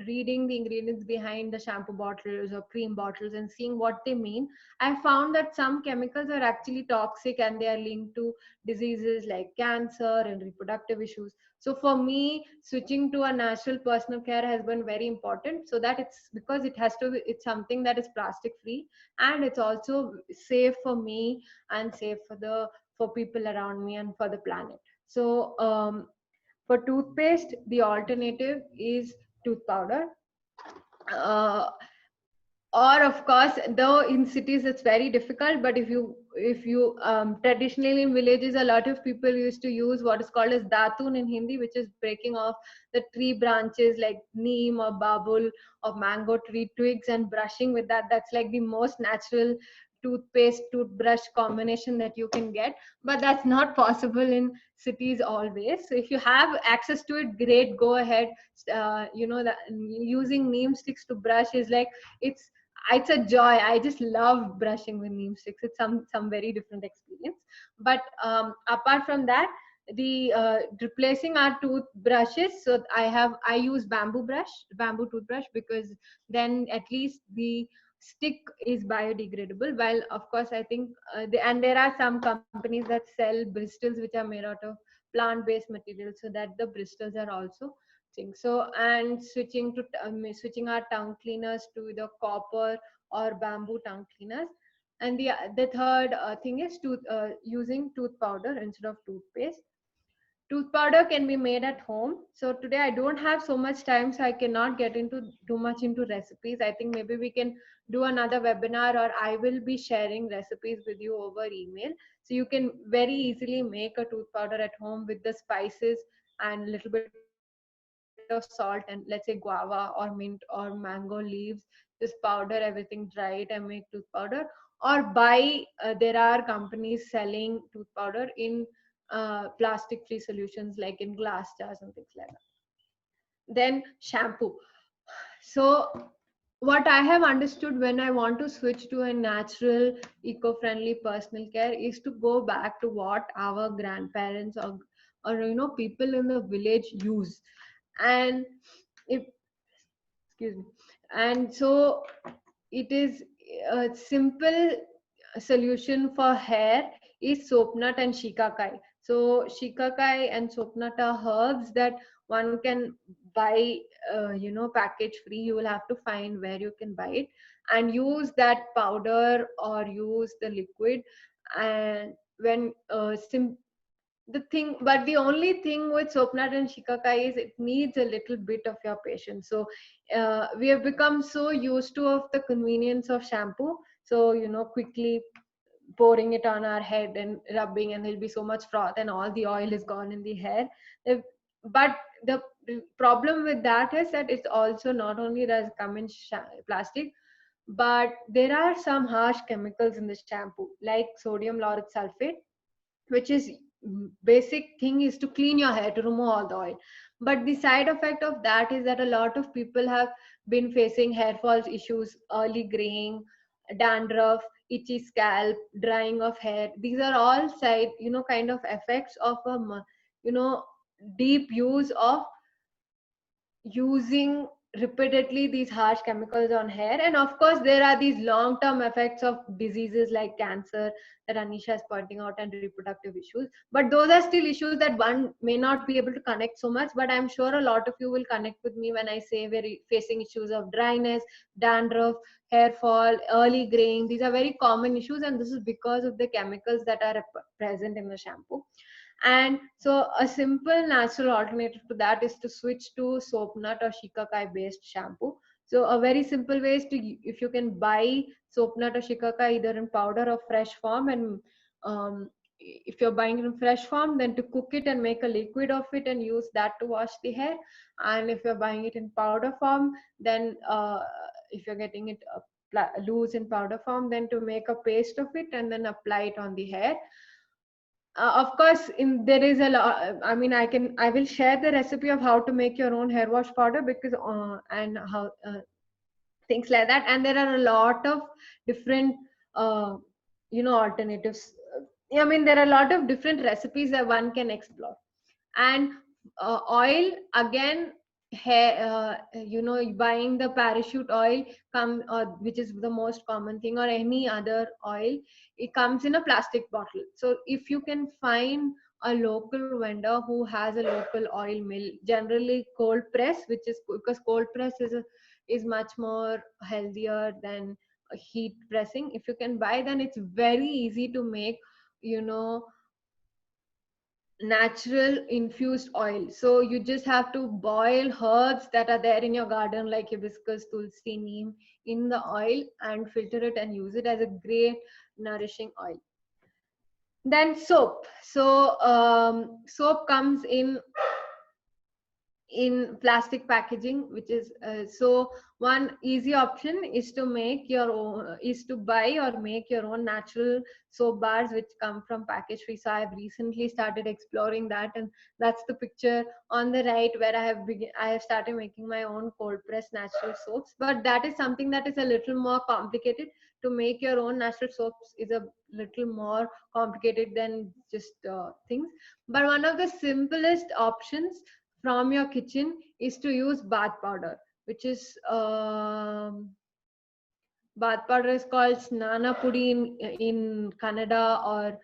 Speaker 2: reading the ingredients behind the shampoo bottles or cream bottles and seeing what they mean, I found that some chemicals are actually toxic and they are linked to diseases like cancer and reproductive issues. So for me, switching to a natural personal care has been very important, so that it's because it's something that is plastic free, and it's also safe for me and safe for people around me and for the planet. So for toothpaste, the alternative is tooth powder. Uh, or of course, though in cities it's very difficult, but if you traditionally in villages, a lot of people used to use what is called as datun in Hindi, which is breaking off the tree branches like neem or babul or mango tree twigs and brushing with that. That's like the most natural toothpaste toothbrush combination that you can get, but that's not possible in cities always. So if you have access to it, great, go ahead. That using neem sticks to brush is like, it's a joy. I just love brushing with neem sticks. It's some very different experience. But apart from that, the replacing our toothbrushes, so I use bamboo toothbrush, because then at least the stick is biodegradable. While of course I think and there are some companies that sell bristles which are made out of plant based materials, so that the bristles are also thing. So, and switching our tongue cleaners to the copper or bamboo tongue cleaners. And the third thing is using tooth powder instead of toothpaste. Tooth powder can be made at home. So today I don't have so much time, so I cannot get into too much into recipes. I think maybe we can do another webinar, or I will be sharing recipes with you over email, so you can very easily make a tooth powder at home with the spices and a little bit of salt and, let's say, guava or mint or mango leaves. Just powder everything, dry it and make tooth powder. Or there are companies selling tooth powder in plastic free solutions like in glass jars and things like that. Then shampoo. So what I have understood when I want to switch to a natural eco-friendly personal care is to go back to what our grandparents or people in the village use. And if excuse me. And so it is a simple solution for hair is soap nut and shikakai. So shikakai and soap nut are herbs that one can buy, package free. You will have to find where you can buy it and use that powder or use the liquid. And when but the only thing with soapnut and shikakai is it needs a little bit of your patience. So we have become so used to of the convenience of shampoo. So quickly pouring it on our head and rubbing, and there'll be so much froth and all the oil is gone in the hair. But the problem with that is that it's also not only does come in plastic, but there are some harsh chemicals in the shampoo like sodium lauryl sulfate, which is basic thing is to clean your hair, to remove all the oil. But the side effect of that is that a lot of people have been facing hair fall issues, early graying, dandruff, itchy scalp, drying of hair. These are all side, kind of effects of you know deep use of using repeatedly these harsh chemicals on hair. And of course there are these long term effects of diseases like cancer that Anisha is pointing out, and reproductive issues. But those are still issues that one may not be able to connect so much, but I'm sure a lot of you will connect with me when I say we're facing issues of dryness, dandruff, hair fall, early graying. These are very common issues, and this is because of the chemicals that are present in the shampoo. And so a simple natural alternative to that is to switch to soap nut or shikakai based shampoo. So a very simple way is to, if you can buy soap nut or shikakai either in powder or fresh form, and if you're buying it in fresh form, then to cook it and make a liquid of it and use that to wash the hair. And if you're buying it in powder form, then if you're getting it loose in powder form, then to make a paste of it and then apply it on the hair. Of course, there is a lot. I mean, I will share the recipe of how to make your own hair wash powder, because and how things like that. And there are a lot of different uh, alternatives. I mean, there are a lot of different recipes that one can explore. And oil, again, hair, buying the parachute oil which is the most common thing, or any other oil, it comes in a plastic bottle. So if you can find a local vendor who has a local oil mill, generally cold press, which is because cold press is much more healthier than heat pressing. If you can buy, then it's very easy to make, you know natural infused oil. So you just have to boil herbs that are there in your garden, like hibiscus, tulsi, neem, in the oil, and filter it and use it as a great nourishing oil. Then soap. So soap comes in plastic packaging, which is so one easy option is to make your own, is to buy or make your own natural soap bars which come from package free. So I've recently started exploring that, and that's the picture on the right, where I have started making my own cold pressed natural soaps. But that is something that is a little more complicated. To make your own natural soaps is a little more complicated than just things. But one of the simplest options from your kitchen is to use bath powder, which is bath powder is called snana pudi in Canada, or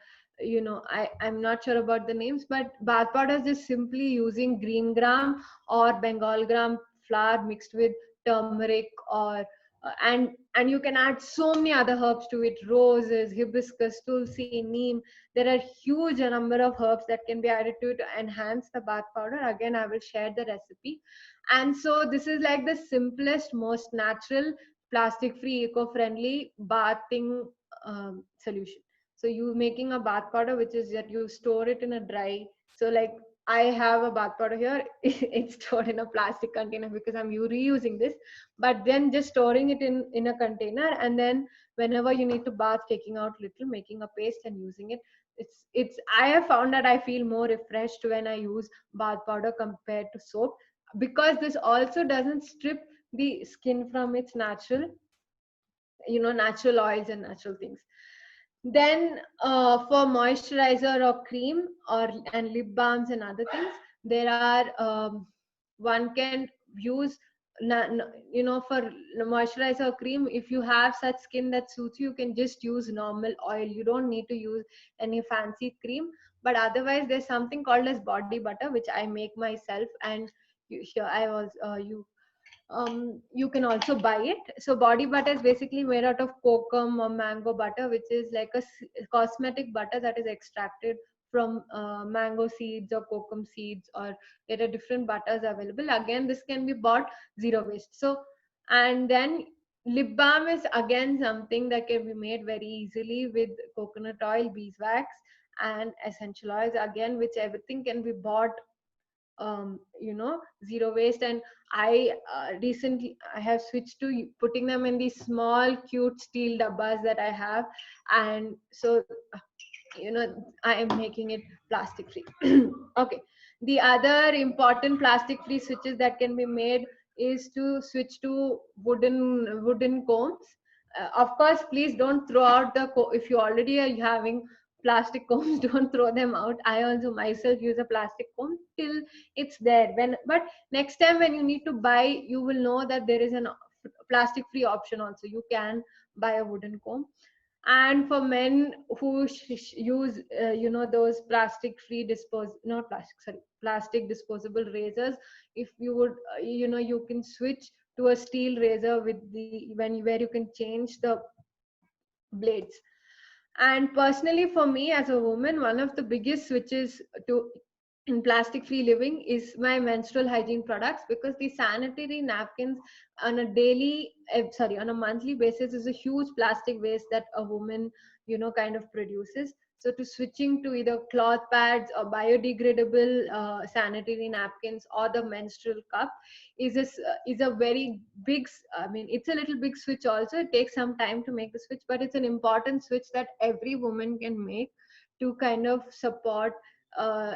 Speaker 2: I'm not sure about the names, but bath powder is just simply using green gram or Bengal gram flour mixed with turmeric, or and you can add so many other herbs to it: roses, hibiscus, tulsi, neem. There are huge number of herbs that can be added to it to enhance the bath powder. Again, I will share the recipe. And so this is like the simplest, most natural, plastic free, eco friendly bathing solution. So you making a bath powder, which is that you store it in a dry, so like I have a bath powder here. It's stored in a plastic container because I'm reusing this. But then just storing it in a container, and then whenever you need to bath, taking out little, making a paste and using it. It's I have found that I feel more refreshed when I use bath powder compared to soap, because this also doesn't strip the skin from its natural oils and natural things. Then for moisturizer or cream or and lip balms and other things, there are one can use for moisturizer or cream. If you have such skin that suits you, you can just use normal oil. You don't need to use any fancy cream. But otherwise, there's something called as body butter, which I make myself, and here I was you can also buy it. So body butter is basically made out of kokum or mango butter, which is like a cosmetic butter that is extracted from mango seeds or kokum seeds, or there are different butters available. Again, this can be bought zero waste. So, and then lip balm is again something that can be made very easily with coconut oil, beeswax, and essential oils, again, which everything can be bought zero waste. And recently I have switched to putting them in these small cute steel dabbas that I have. And so I am making it plastic free. Okay, the other important plastic free switches that can be made is to switch to wooden combs. Of course, please don't throw out if you already are having plastic combs, don't throw them out. I also myself use a plastic comb till it's there. But next time when you need to buy, you will know that there is an plastic free option also. You can buy a wooden comb. And for men who use those plastic free not plastic, sorry, plastic disposable razors, if you would you can switch to a steel razor with where you can change the blades. And personally, for me as a woman, one of the biggest switches to in plastic free living is my menstrual hygiene products, because the sanitary napkins on a on a monthly basis is a huge plastic waste that a woman kind of produces. So to switching to either cloth pads or biodegradable sanitary napkins or the menstrual cup is a very I mean, it's a little big switch also. It takes some time to make the switch, but it's an important switch that every woman can make to kind of support uh,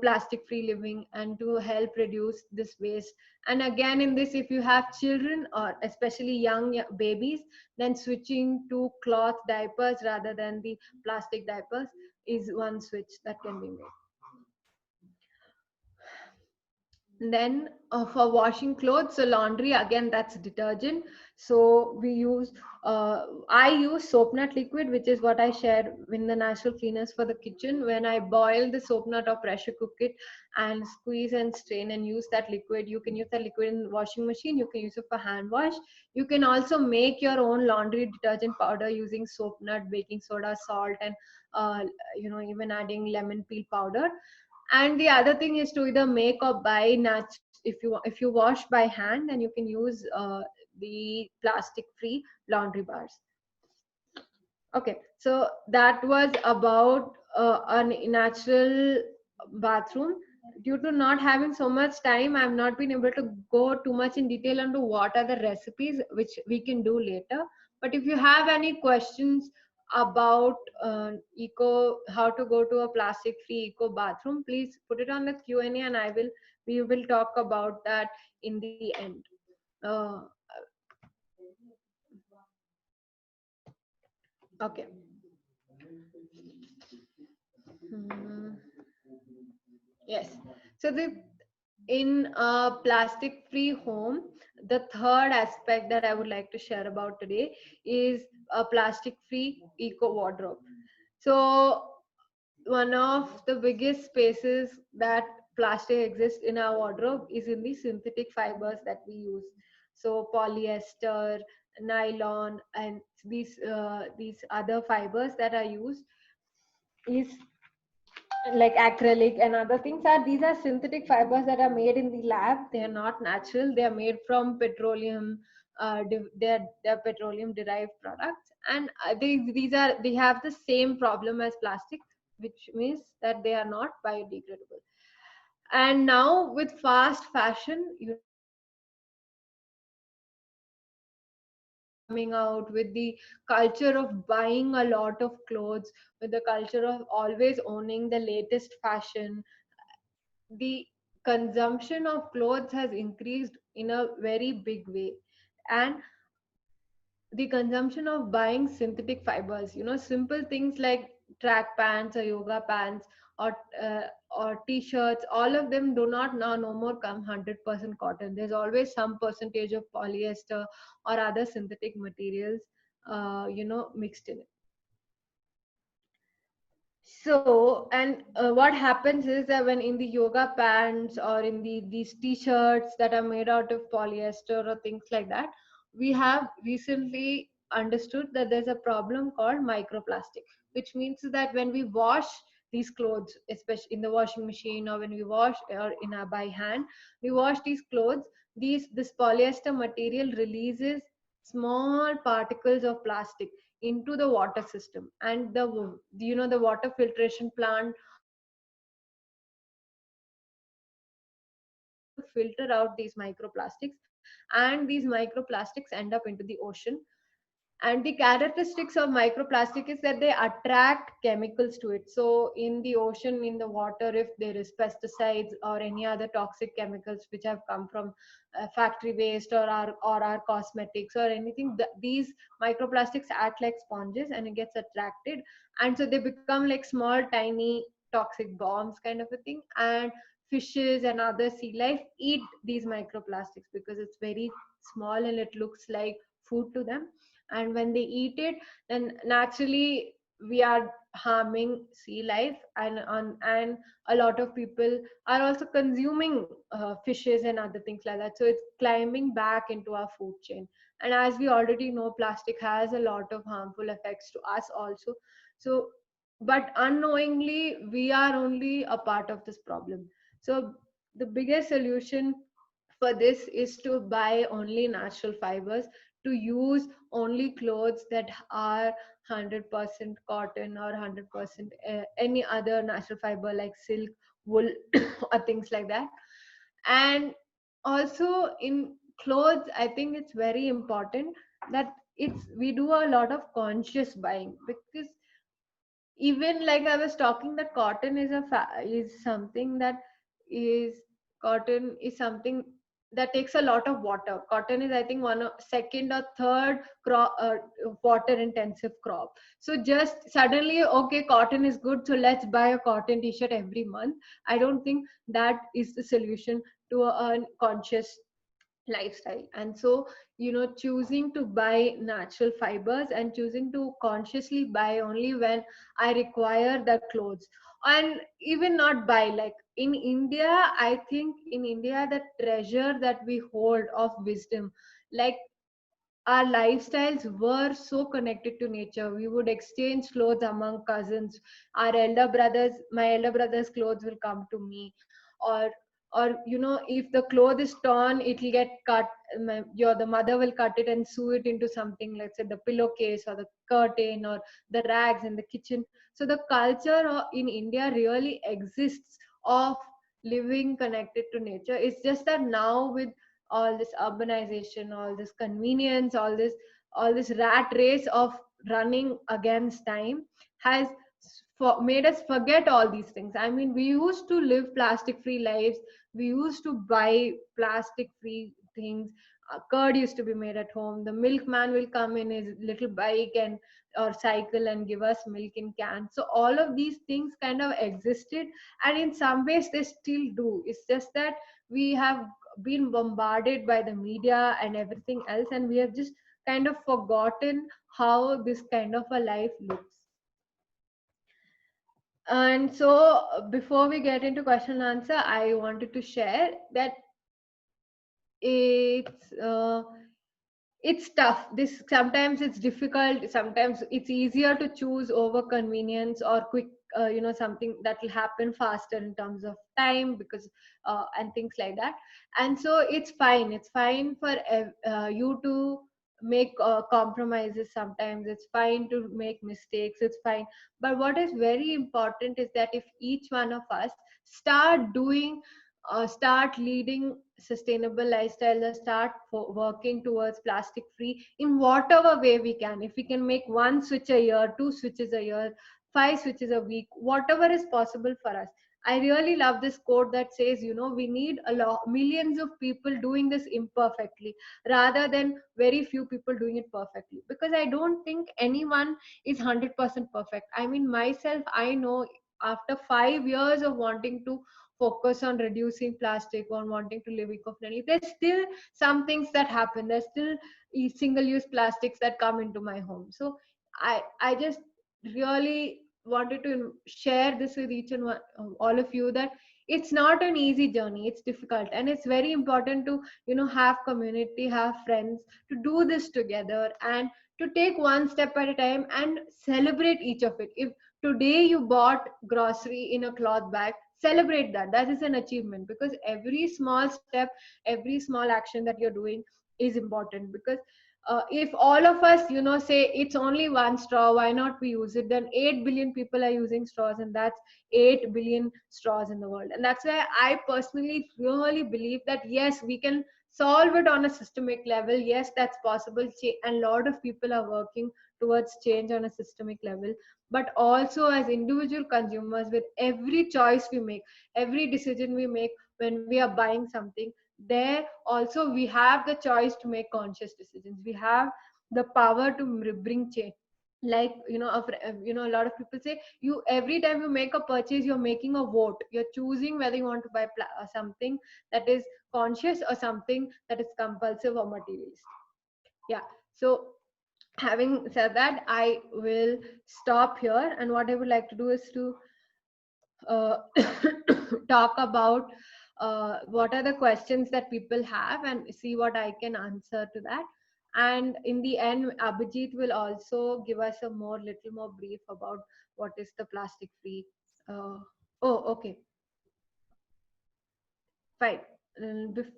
Speaker 2: plastic free living and to help reduce this waste. And again, in this, if you have children or especially young babies, then switching to cloth diapers rather than the plastic diapers is one switch that can be made. Then for washing clothes, so laundry, again, that's detergent. So I use soap nut liquid, which is what I share in the natural cleaners for the kitchen. When I boil the soap nut or pressure cook it and squeeze and strain and use that liquid, you can use that liquid in the washing machine. You can use it for hand wash. You can also make your own laundry detergent powder using soap nut, baking soda, salt, and uh, even adding lemon peel powder. And the other thing is to either make or buy if you wash by hand, then you can use the plastic free laundry bars. Okay, so that was about a natural bathroom. Due to not having so much time, I've not been able to go too much in detail into what are the recipes, which we can do later. But if you have any questions about how to go to a plastic free eco bathroom, please put it on the Q&A, and we will talk about that in the end. uh, okay. Hmm. Yes. So in a plastic free home, the third aspect that I would like to share about today is a plastic free eco wardrobe. So one of the biggest spaces that plastic exists in our wardrobe is in the synthetic fibers that we use. So polyester, nylon, and these other fibers that are used is like acrylic and other things. These are synthetic fibers that are made in the lab. They are not natural. They are made from petroleum. They're petroleum derived products, and they have the same problem as plastic, which means that they are not biodegradable. And now with fast fashion, coming out with the culture of buying a lot of clothes, with the culture of always owning the latest fashion, the consumption of clothes has increased in a very big way. And the consumption of buying synthetic fibers, simple things like track pants or yoga pants, or uh, or t-shirts, all of them do not now no more come 100% cotton. There's always some percentage of polyester or other synthetic materials mixed in it. So, and what happens is that when in the yoga pants or in these t-shirts that are made out of polyester or things like that, we have recently understood that there's a problem called microplastic, which means that when we wash these clothes, especially in the washing machine, or when we wash or in our by hand, we wash these clothes, this polyester material releases small particles of plastic into the water system, and the water filtration plant or the water tries to filter out these microplastics, and these microplastics end up into the ocean. And the characteristics of microplastic is that they attract chemicals to it. So in the ocean, in the water, if there is pesticides or any other toxic chemicals which have come from factory waste or our cosmetics or anything, these microplastics act like sponges and it gets attracted, and so they become like small tiny toxic bombs kind of a thing. And fishes and other sea life eat these microplastics because it's very small and it looks like food to them. And when they eat it, then naturally we are harming sea life, and a lot of people are also consuming fishes and other things like that, so it's climbing back into our food chain. And as we already know, plastic has a lot of harmful effects to us also. So but unknowingly we are only a part of this problem. So the biggest solution for this is to buy only natural fibers, to use only clothes that are 100% cotton or 100% any other natural fiber like silk, wool, or things like that. And also in clothes, I think it's very important that it's we do a lot of conscious buying, because even like I was talking, that cotton is is something that is cotton is something that takes a lot of water. Cotton is, I think, one of second or third crop, water intensive crop. So just suddenly, okay, cotton is good, so let's buy a cotton t-shirt every month. I don't think that is the solution to a conscious lifestyle. And so, choosing to buy natural fibers and choosing to consciously buy only when I require the clothes, and even not buy like in India. I think in India, the treasure that we hold of wisdom, like our lifestyles were so connected to nature. We would exchange clothes among cousins. Our elder brothers, my elder brother's clothes will come to me, or if the cloth is torn, it will get cut. The mother will cut it and sew it into something, let's say the pillowcase or the curtain or the rags in the kitchen. So the culture in India really exists of living connected to nature. It's just that now with all this urbanization, all this convenience, all this rat race of running against time has made us forget all these things. I mean, we used to live plastic free lives. We used to buy plastic free things. Curd used to be made at home. The milkman will come in his little bike and or cycle and give us milk in cans. So all of these things kind of existed, and in some ways they still do. It's just that we have been bombarded by the media and everything else, and we have just kind of forgotten how this kind of a life looks. And so before we get into question and answer, I wanted to share that it's uh, it's tough. This sometimes it's difficult, sometimes it's easier to choose over convenience or quick, something that will happen faster in terms of time, because and things like that. And so it's fine for you to make compromises. Sometimes it's fine to make mistakes, it's fine. But what is very important is that if each one of us start leading sustainable lifestyle, or start working towards plastic free in whatever way we can. If we can make one switch a year, two switches a year, five switches a week, whatever is possible for us. I really love this quote that says, we need millions of people doing this imperfectly rather than very few people doing it perfectly, because I don't think anyone is 100% perfect. I mean, myself, I know after 5 years of wanting to focus on reducing plastic, on wanting to live eco-friendly, there's still some things that happen. There's still single-use plastics that come into my home. So I just really wanted to share this with each and one, all of you, that it's not an easy journey. It's difficult, and it's very important to have community, have friends, to do this together, and to take one step at a time and celebrate each of it. If today you bought grocery in a cloth bag, celebrate that. That is an achievement, because every small step, every small action that you're doing is important. Because if all of us say it's only one straw, why not we use it? Then 8 billion people are using straws, and that's 8 billion straws in the world. And that's why I personally really believe that yes, we can solve it on a systemic level. Yes, that's possible, and a lot of people are working towards change on a systemic level. But also as individual consumers, with every choice we make, every decision we make when we are buying something, there also we have the choice to make conscious decisions. We have the power to bring change. Like, a lot of people say, you every time you make a purchase, you're making a vote, you're choosing whether you want to buy something that is conscious or something that is compulsive or materialistic. Yeah. So having said that, I will stop here, and what I would like to do is to uh, talk about what are the questions that people have and see what I can answer to that. And in the end, Abhijit will also give us a little more brief about what is the plastic free. Uh, oh, okay, fine.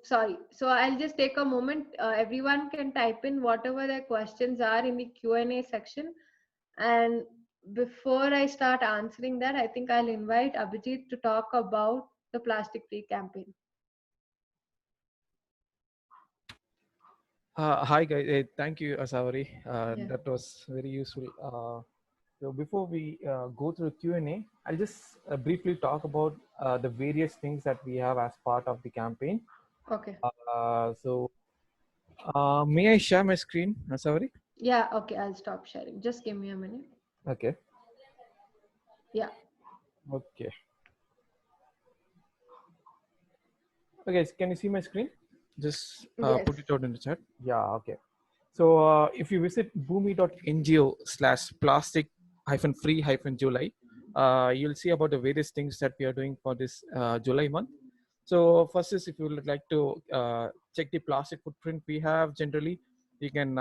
Speaker 2: Sorry. So I'll just take a moment. Everyone can type in whatever their questions are in the Q&A section. And before I start answering that, I think I'll invite Abhijit to talk about the plastic free campaign.
Speaker 3: Hi guys, thank you, Asavari.
Speaker 2: Yeah.
Speaker 3: That was very useful. So before we go through Q&A, I'll just briefly talk about the various things that we have as part of the campaign.
Speaker 2: Okay.
Speaker 3: May I share my screen, Asavari?
Speaker 2: Yeah. Okay. I'll stop sharing. Just give me a minute.
Speaker 3: Okay.
Speaker 2: Yeah.
Speaker 3: Okay. Okay. Can you see my screen? Just
Speaker 2: Yes.
Speaker 3: put it out in the chat. Yeah. Okay. So if you visit bhumi.ngo/plastic-free-July, you'll see about the various things that we are doing for this July month. So first is, if you would like to check the plastic footprint we have generally, you can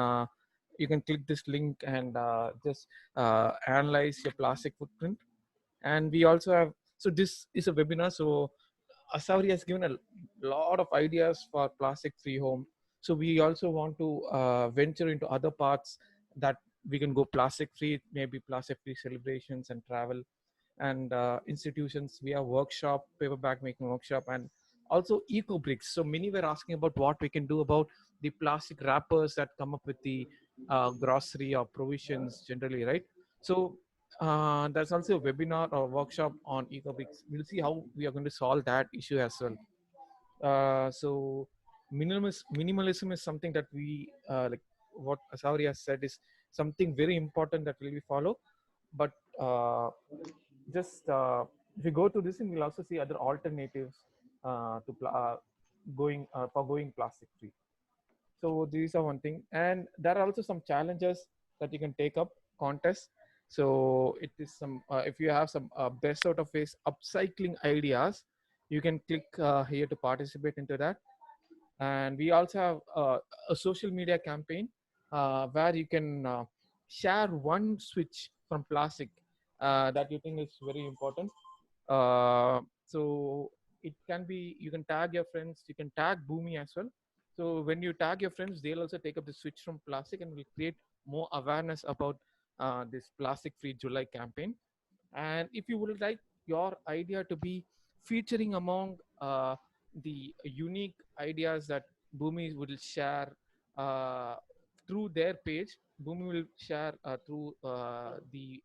Speaker 3: click this link and just analyze your plastic footprint. And we also have, so this is a webinar, so Asauri has given a lot of ideas for plastic free home. So we also want to venture into other parts that we can go plastic free, maybe plastic free celebrations and travel and institutions. We have workshop, paperback making workshop, and also eco bricks. So many were asking about what we can do about the plastic wrappers that come up with the grocery or provisions generally, right? So there's also a webinar or workshop on eco bricks. We'll see how we are going to solve that issue as well. So minimalism is something that we like what Asauri has said is something very important that will be follow. But just if you go to this, and we'll also see other alternatives to going plastic free. So these are one thing, and there are also some challenges that you can take up contests. So it is some if you have some best out of waste upcycling ideas, you can click here to participate into that. And we also have a social media campaign where you can share one switch from plastic that you think is very important. So it can be, you can tag your friends, you can tag Boomi as well. So when you tag your friends, they'll also take up the switch from plastic, and will create more awareness about this plastic free July campaign. And if you would like your idea to be featuring among the unique ideas that Boomi will share uh, through their page, Boomi will share through the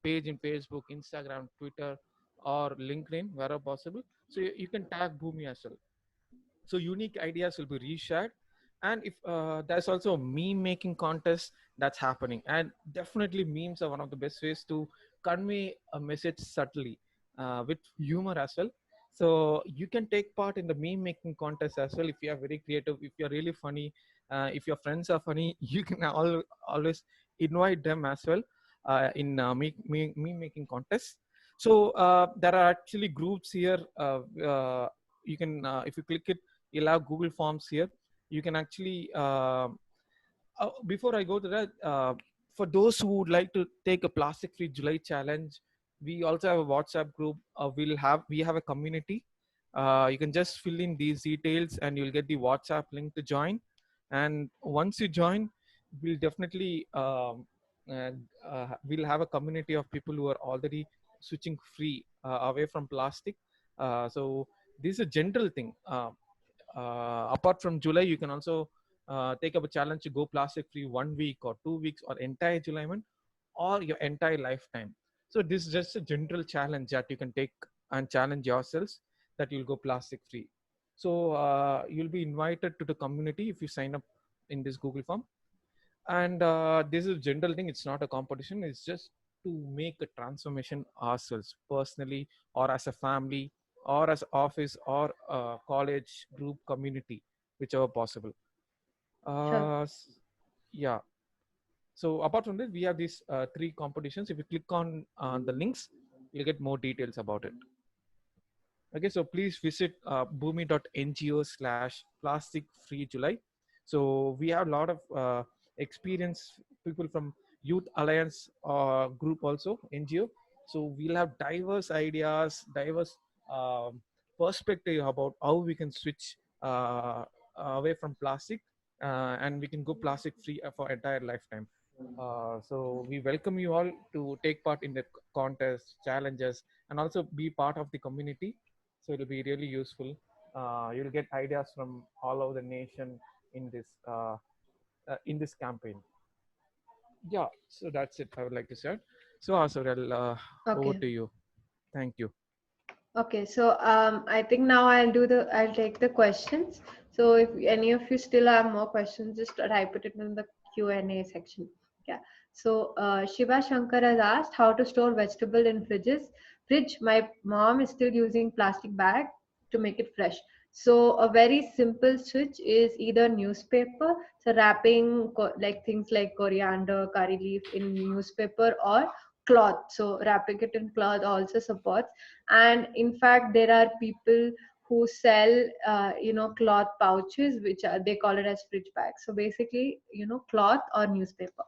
Speaker 3: page in Facebook, Instagram, Twitter, or LinkedIn wherever possible. So you can tag Boomi as well. So unique ideas will be reshared. And if there's also a meme making contest that's happening, and definitely memes are one of the best ways to convey a message subtly with humor as well. So you can take part in the meme making contest as well if you are very creative, if you're really funny, if your friends are funny. You can always invite them as well in meme making contests. So there are actually groups here. You can if you click it, you'll have Google Forms here. You can actually before I go to that, for those who would like to take a plastic free July challenge, we also have a WhatsApp group. We have a community. You can just fill in these details and you'll get the WhatsApp link to join. And once you join, we'll definitely we'll have a community of people who are already switching free away from plastic. So this is a general thing. apart from July, you can also take up a challenge to go plastic free 1 week or 2 weeks or entire July month or your entire lifetime. So this is just a general challenge that you can take and challenge yourselves that you'll go plastic free. So you'll be invited to the community if you sign up in this Google form. And this is a general thing. It's not a competition. It's just to make a transformation ourselves personally or as a family or as office or college group community, whichever possible.
Speaker 2: Sure.
Speaker 3: Yeah. So apart from this, we have these three competitions. If you click on the links, you'll get more details about it. Okay, so please visit bhumi.ngo/plastic free July. So we have a lot of experienced people from Youth Alliance group also, NGO. So we'll have diverse ideas, diverse perspective about how we can switch away from plastic and we can go plastic free for entire lifetime. So we welcome you all to take part in the contest, challenges, and also be part of the community. So it'll be really useful. You'll get ideas from all over the nation in this campaign. Yeah, so that's it. I would like to say. So Asurel, over
Speaker 2: Okay.
Speaker 3: to you. Thank you.
Speaker 2: Okay, so I think now I'll take the questions. So if any of you still have more questions, just type it in the Q&A section. Yeah. So Shiva Shankar has asked how to store vegetable in fridge. My mom is still using plastic bag to make it fresh. So a very simple switch is either newspaper, so wrapping like things like coriander, curry leaf in newspaper, or cloth. So wrapping it in cloth also supports. And in fact there are people who sell cloth pouches, which are, they call it as fridge bags. So basically, cloth or newspaper.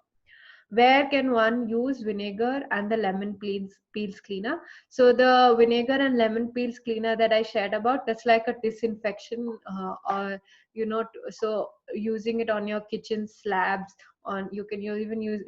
Speaker 2: Where can one use vinegar and the lemon peels cleaner? So the vinegar and lemon peels cleaner that I shared about, that's like a disinfection, or so using it on your kitchen slabs, on you can even use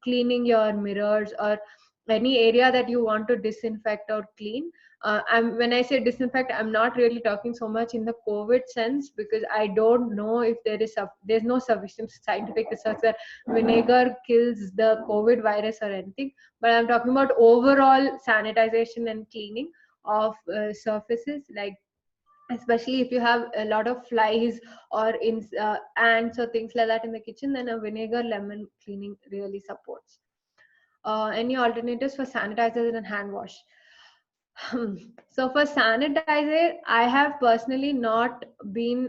Speaker 2: cleaning your mirrors or any area that you want to disinfect or clean. When I say disinfect, I'm not really talking so much in the COVID sense, because I don't know if there's no sufficient scientific research that vinegar kills the COVID virus or anything. But I'm talking about overall sanitization and cleaning of surfaces, like especially if you have a lot of flies or ants or things like that in the kitchen, then a vinegar lemon cleaning really supports. Any alternatives for sanitizer and hand wash? So for sanitizer, I have personally not been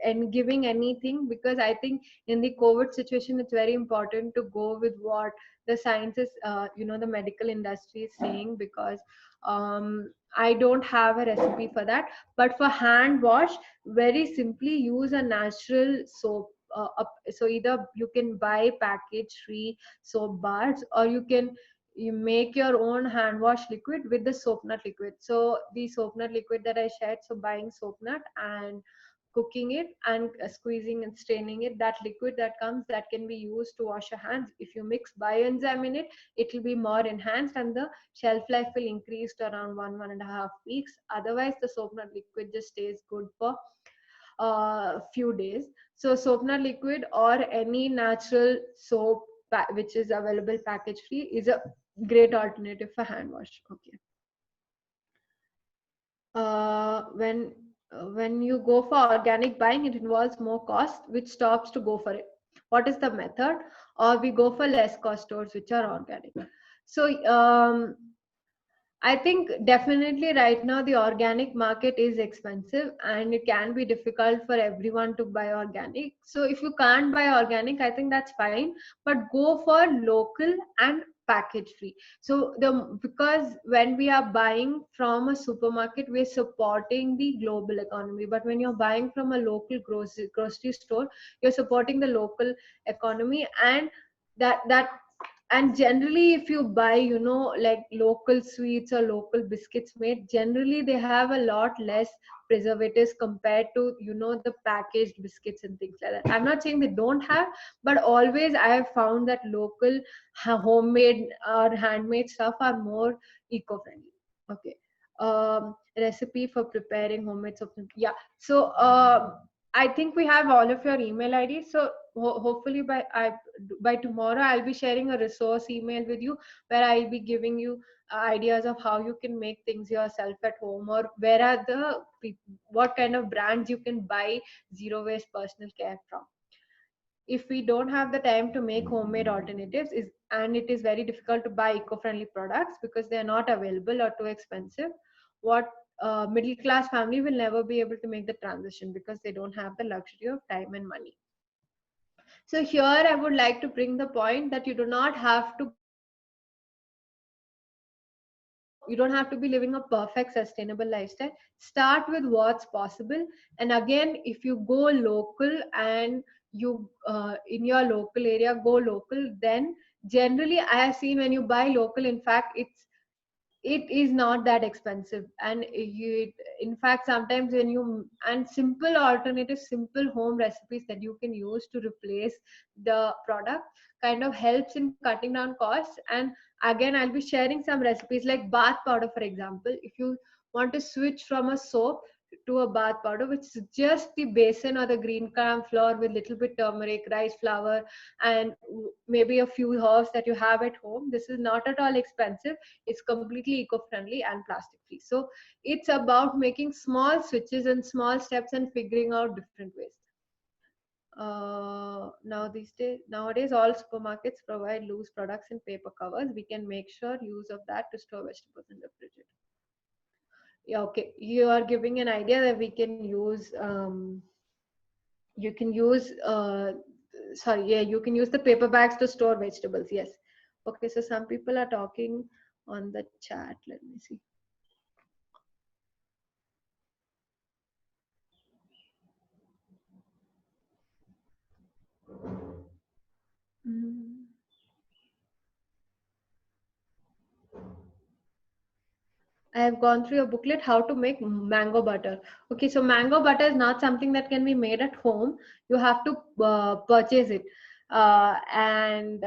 Speaker 2: and giving anything, because I think in the COVID situation, it's very important to go with what the science is, the medical industry is saying, because I don't have a recipe for that. But for hand wash, very simply use a natural soap. So either you can buy package free soap bars, or you make your own hand wash liquid with the soap nut liquid. So the soap nut liquid that I shared, so buying soap nut and cooking it and squeezing and straining it, that liquid that comes, that can be used to wash your hands. If you mix bioenzyme in it, it will be more enhanced, and the shelf life will increase to around 1.5 weeks. Otherwise the soap nut liquid just stays good for a few days. So soap nut liquid or any natural soap which is available package free is a great alternative for hand wash. Okay. When you go for organic buying, it involves more cost, which stops to go for it. What is the method? Or we go for less cost stores which are organic. So I think definitely right now the organic market is expensive, and it can be difficult for everyone to buy organic. So if you can't buy organic, I think that's fine, but go for local and package free. So because when we are buying from a supermarket, we're supporting the global economy, but when you're buying from a local grocery store, you're supporting the local economy. And that and generally if you buy like local sweets or local biscuits made, generally they have a lot less preservatives compared to the packaged biscuits and things like that. I'm not saying they don't have, but always I have found that local homemade or handmade stuff are more eco-friendly. Okay. recipe for preparing homemade soap. Yeah. So I think we have all of your email IDs. So hopefully by tomorrow I'll be sharing a resource email with you where I'll be giving you ideas of how you can make things yourself at home, or where are what kind of brands you can buy zero waste personal care from. If we don't have the time to make homemade alternatives, and it is very difficult to buy eco-friendly products because they are not available or too expensive, what middle class family will never be able to make the transition because they don't have the luxury of time and money. So here I would like to bring the point that you do not have to you don't have to be living a perfect sustainable lifestyle. Start with what's possible. And again, if you go local and you in your local area go local, then generally I have seen when you buy local, in fact it is not that expensive. And in fact, sometimes when you and simple alternatives, simple home recipes that you can use to replace the product kind of helps in cutting down costs. And again, I'll be sharing some recipes like bath powder, for example. If you want to switch from a soap to a bath powder, which is just the basin or the green gram flour with little bit turmeric, rice flour, and maybe a few herbs that you have at home, this is not at all expensive. It's completely eco-friendly and plastic free. So it's about making small switches and small steps and figuring out different ways. Nowadays all supermarkets provide loose products in paper covers. We can make sure use of that to store vegetables in the fridge. Yeah, okay, you are giving an idea that we can use you can use you can use the paper bags to store vegetables. Yes. Okay, so some people are talking on the chat. Let me see. I have gone through a booklet how to make mango butter. Okay, so mango butter is not something that can be made at home. You have to purchase it, and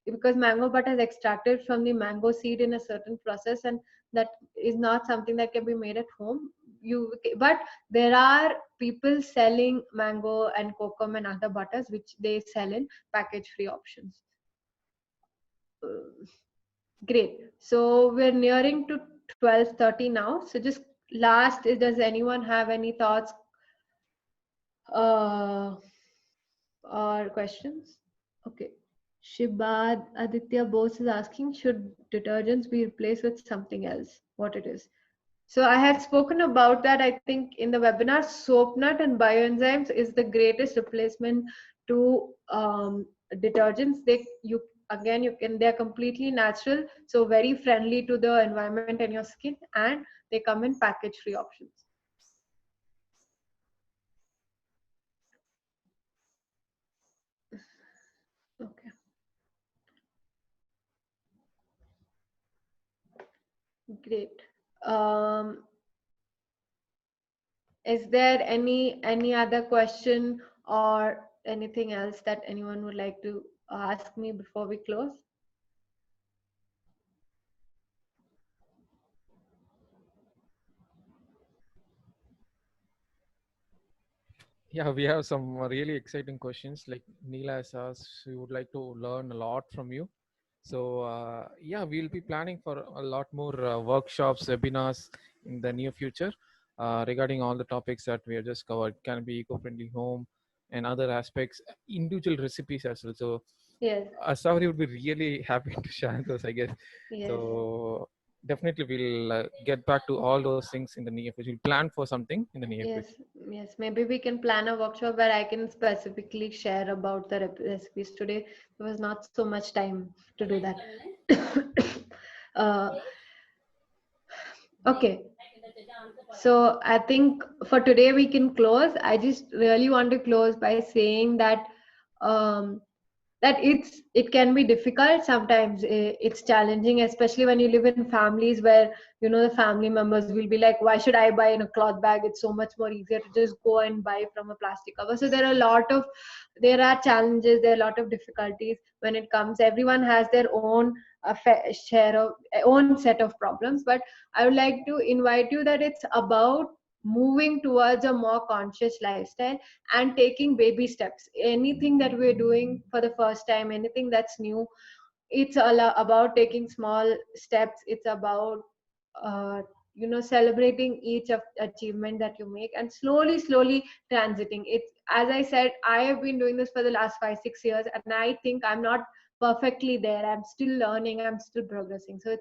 Speaker 2: because mango butter is extracted from the mango seed in a certain process, and that is not something that can be made at home. But there are people selling mango and kokum and other butters which they sell in package-free options. Great. So we're nearing to 12:30 now. So just last, does anyone have any thoughts or questions? Okay. Shibad Aditya Bose is asking, should detergents be replaced with something else? What it is? So I had spoken about that, I think, in the webinar. Soapnut and bioenzymes is the greatest replacement to detergents. They're completely natural, so very friendly to the environment and your skin, and they come in package-free options. Okay. Great. Is there any other question or anything else that anyone would like to ask me before we close?
Speaker 3: Yeah, we have some really exciting questions. Like Neela has asked, we would like to learn a lot from you. So yeah, we'll be planning for a lot more workshops, webinars in the near future regarding all the topics that we have just covered. Can be eco-friendly home and other aspects, individual recipes as well. So
Speaker 2: yes,
Speaker 3: Savri would be really happy to share those, I guess.
Speaker 2: yes.
Speaker 3: So definitely we'll get back to all those things in the near future. We'll plan for something in the near future.
Speaker 2: Yes, maybe we can plan a workshop where I can specifically share about the recipes. Today there was not so much time to do that. Okay, so I think for today we can close. I just really want to close by saying that that it can be difficult sometimes. It's challenging, especially when you live in families where the family members will be like, why should I buy in a cloth bag? It's so much more easier to just go and buy from a plastic cover. So there are challenges, there are a lot of difficulties when it comes. Everyone has their own share of own set of problems, but I would like to invite you that it's about moving towards a more conscious lifestyle and taking baby steps. Anything that we're doing for the first time, anything that's new, it's all about taking small steps. It's about uh, celebrating each of achievement that you make and slowly transiting. It's, as I said, I have been doing this for the last 5-6 years, and I think I'm not perfectly there. I'm still learning, I'm still progressing. So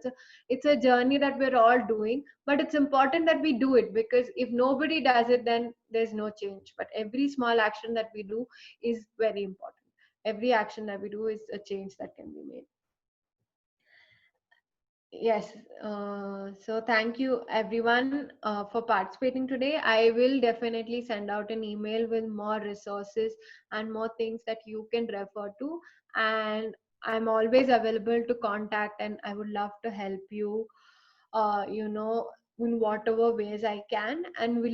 Speaker 2: it's a journey that we're all doing, but it's important that we do it, because if nobody does it, then there's no change. But every small action that we do is very important. Every action that we do is a change that can be made. Yes. So thank you everyone for participating today. I will definitely send out an email with more resources and more things that you can refer to. And I'm always available to contact, and I would love to help you, in whatever ways I can. And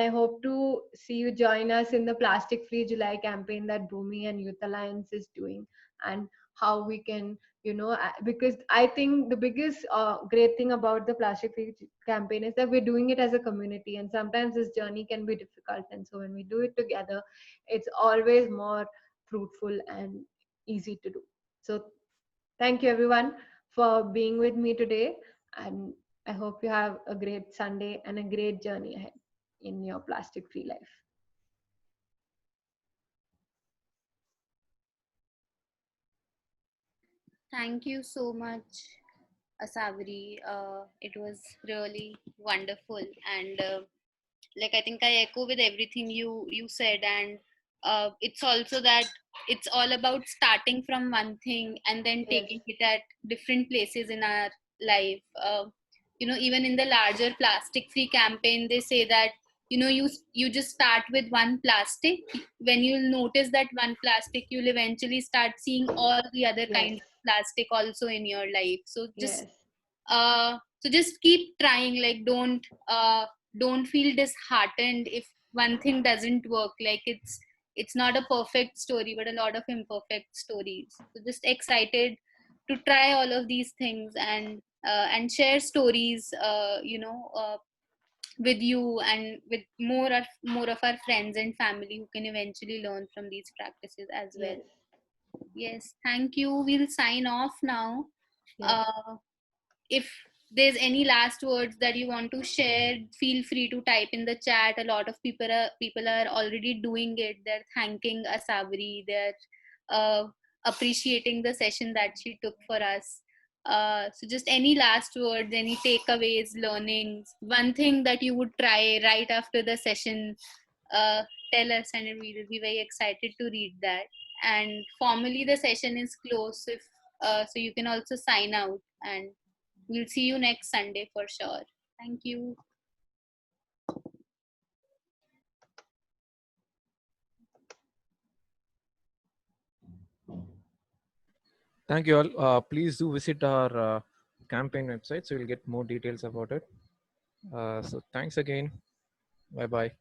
Speaker 2: I hope to see you join us in the Plastic Free July campaign that Bhumi and Youth Alliance is doing, and how we can, because I think the biggest great thing about the Plastic Free campaign is that we're doing it as a community, and sometimes this journey can be difficult. And so when we do it together, it's always more fruitful and easy to do. So thank you everyone for being with me today, and I hope you have a great Sunday and a great journey ahead in your plastic free life.
Speaker 1: Thank you so much, Asavri. It was really wonderful, and like I think I echo with everything you said, and it's also that it's all about starting from one thing and then
Speaker 2: Yes.
Speaker 1: taking it at different places in our life. Even in the larger plastic free campaign, they say that you just start with one plastic. When you'll notice that one plastic, you'll eventually start seeing all the other
Speaker 2: Yes.
Speaker 1: kinds of plastic also in your life. So
Speaker 2: Yes.
Speaker 1: just keep trying. Like don't feel disheartened if one thing doesn't work. Like it's not a perfect story, but a lot of imperfect stories. So just excited to try all of these things, and share stories with you and with more of our friends and family who can eventually learn from these practices as well.
Speaker 2: Yes.
Speaker 1: Yes, thank you. We'll sign off now.
Speaker 2: Yes.
Speaker 1: uh, if there's any last words that you want to share, feel free to type in the chat. A lot of people are already doing it. They're thanking Asavri. They're uh, appreciating the session that she took for us. So just any last words, any takeaways, learnings, one thing that you would try right after the session, uh, tell us, and we will be very excited to read that. And formally the session is closed, so if so you can also sign out, and we'll see you next Sunday for sure. Thank you.
Speaker 3: Thank you all. Please do visit our campaign website so you'll get more details about it. So thanks again. Bye bye.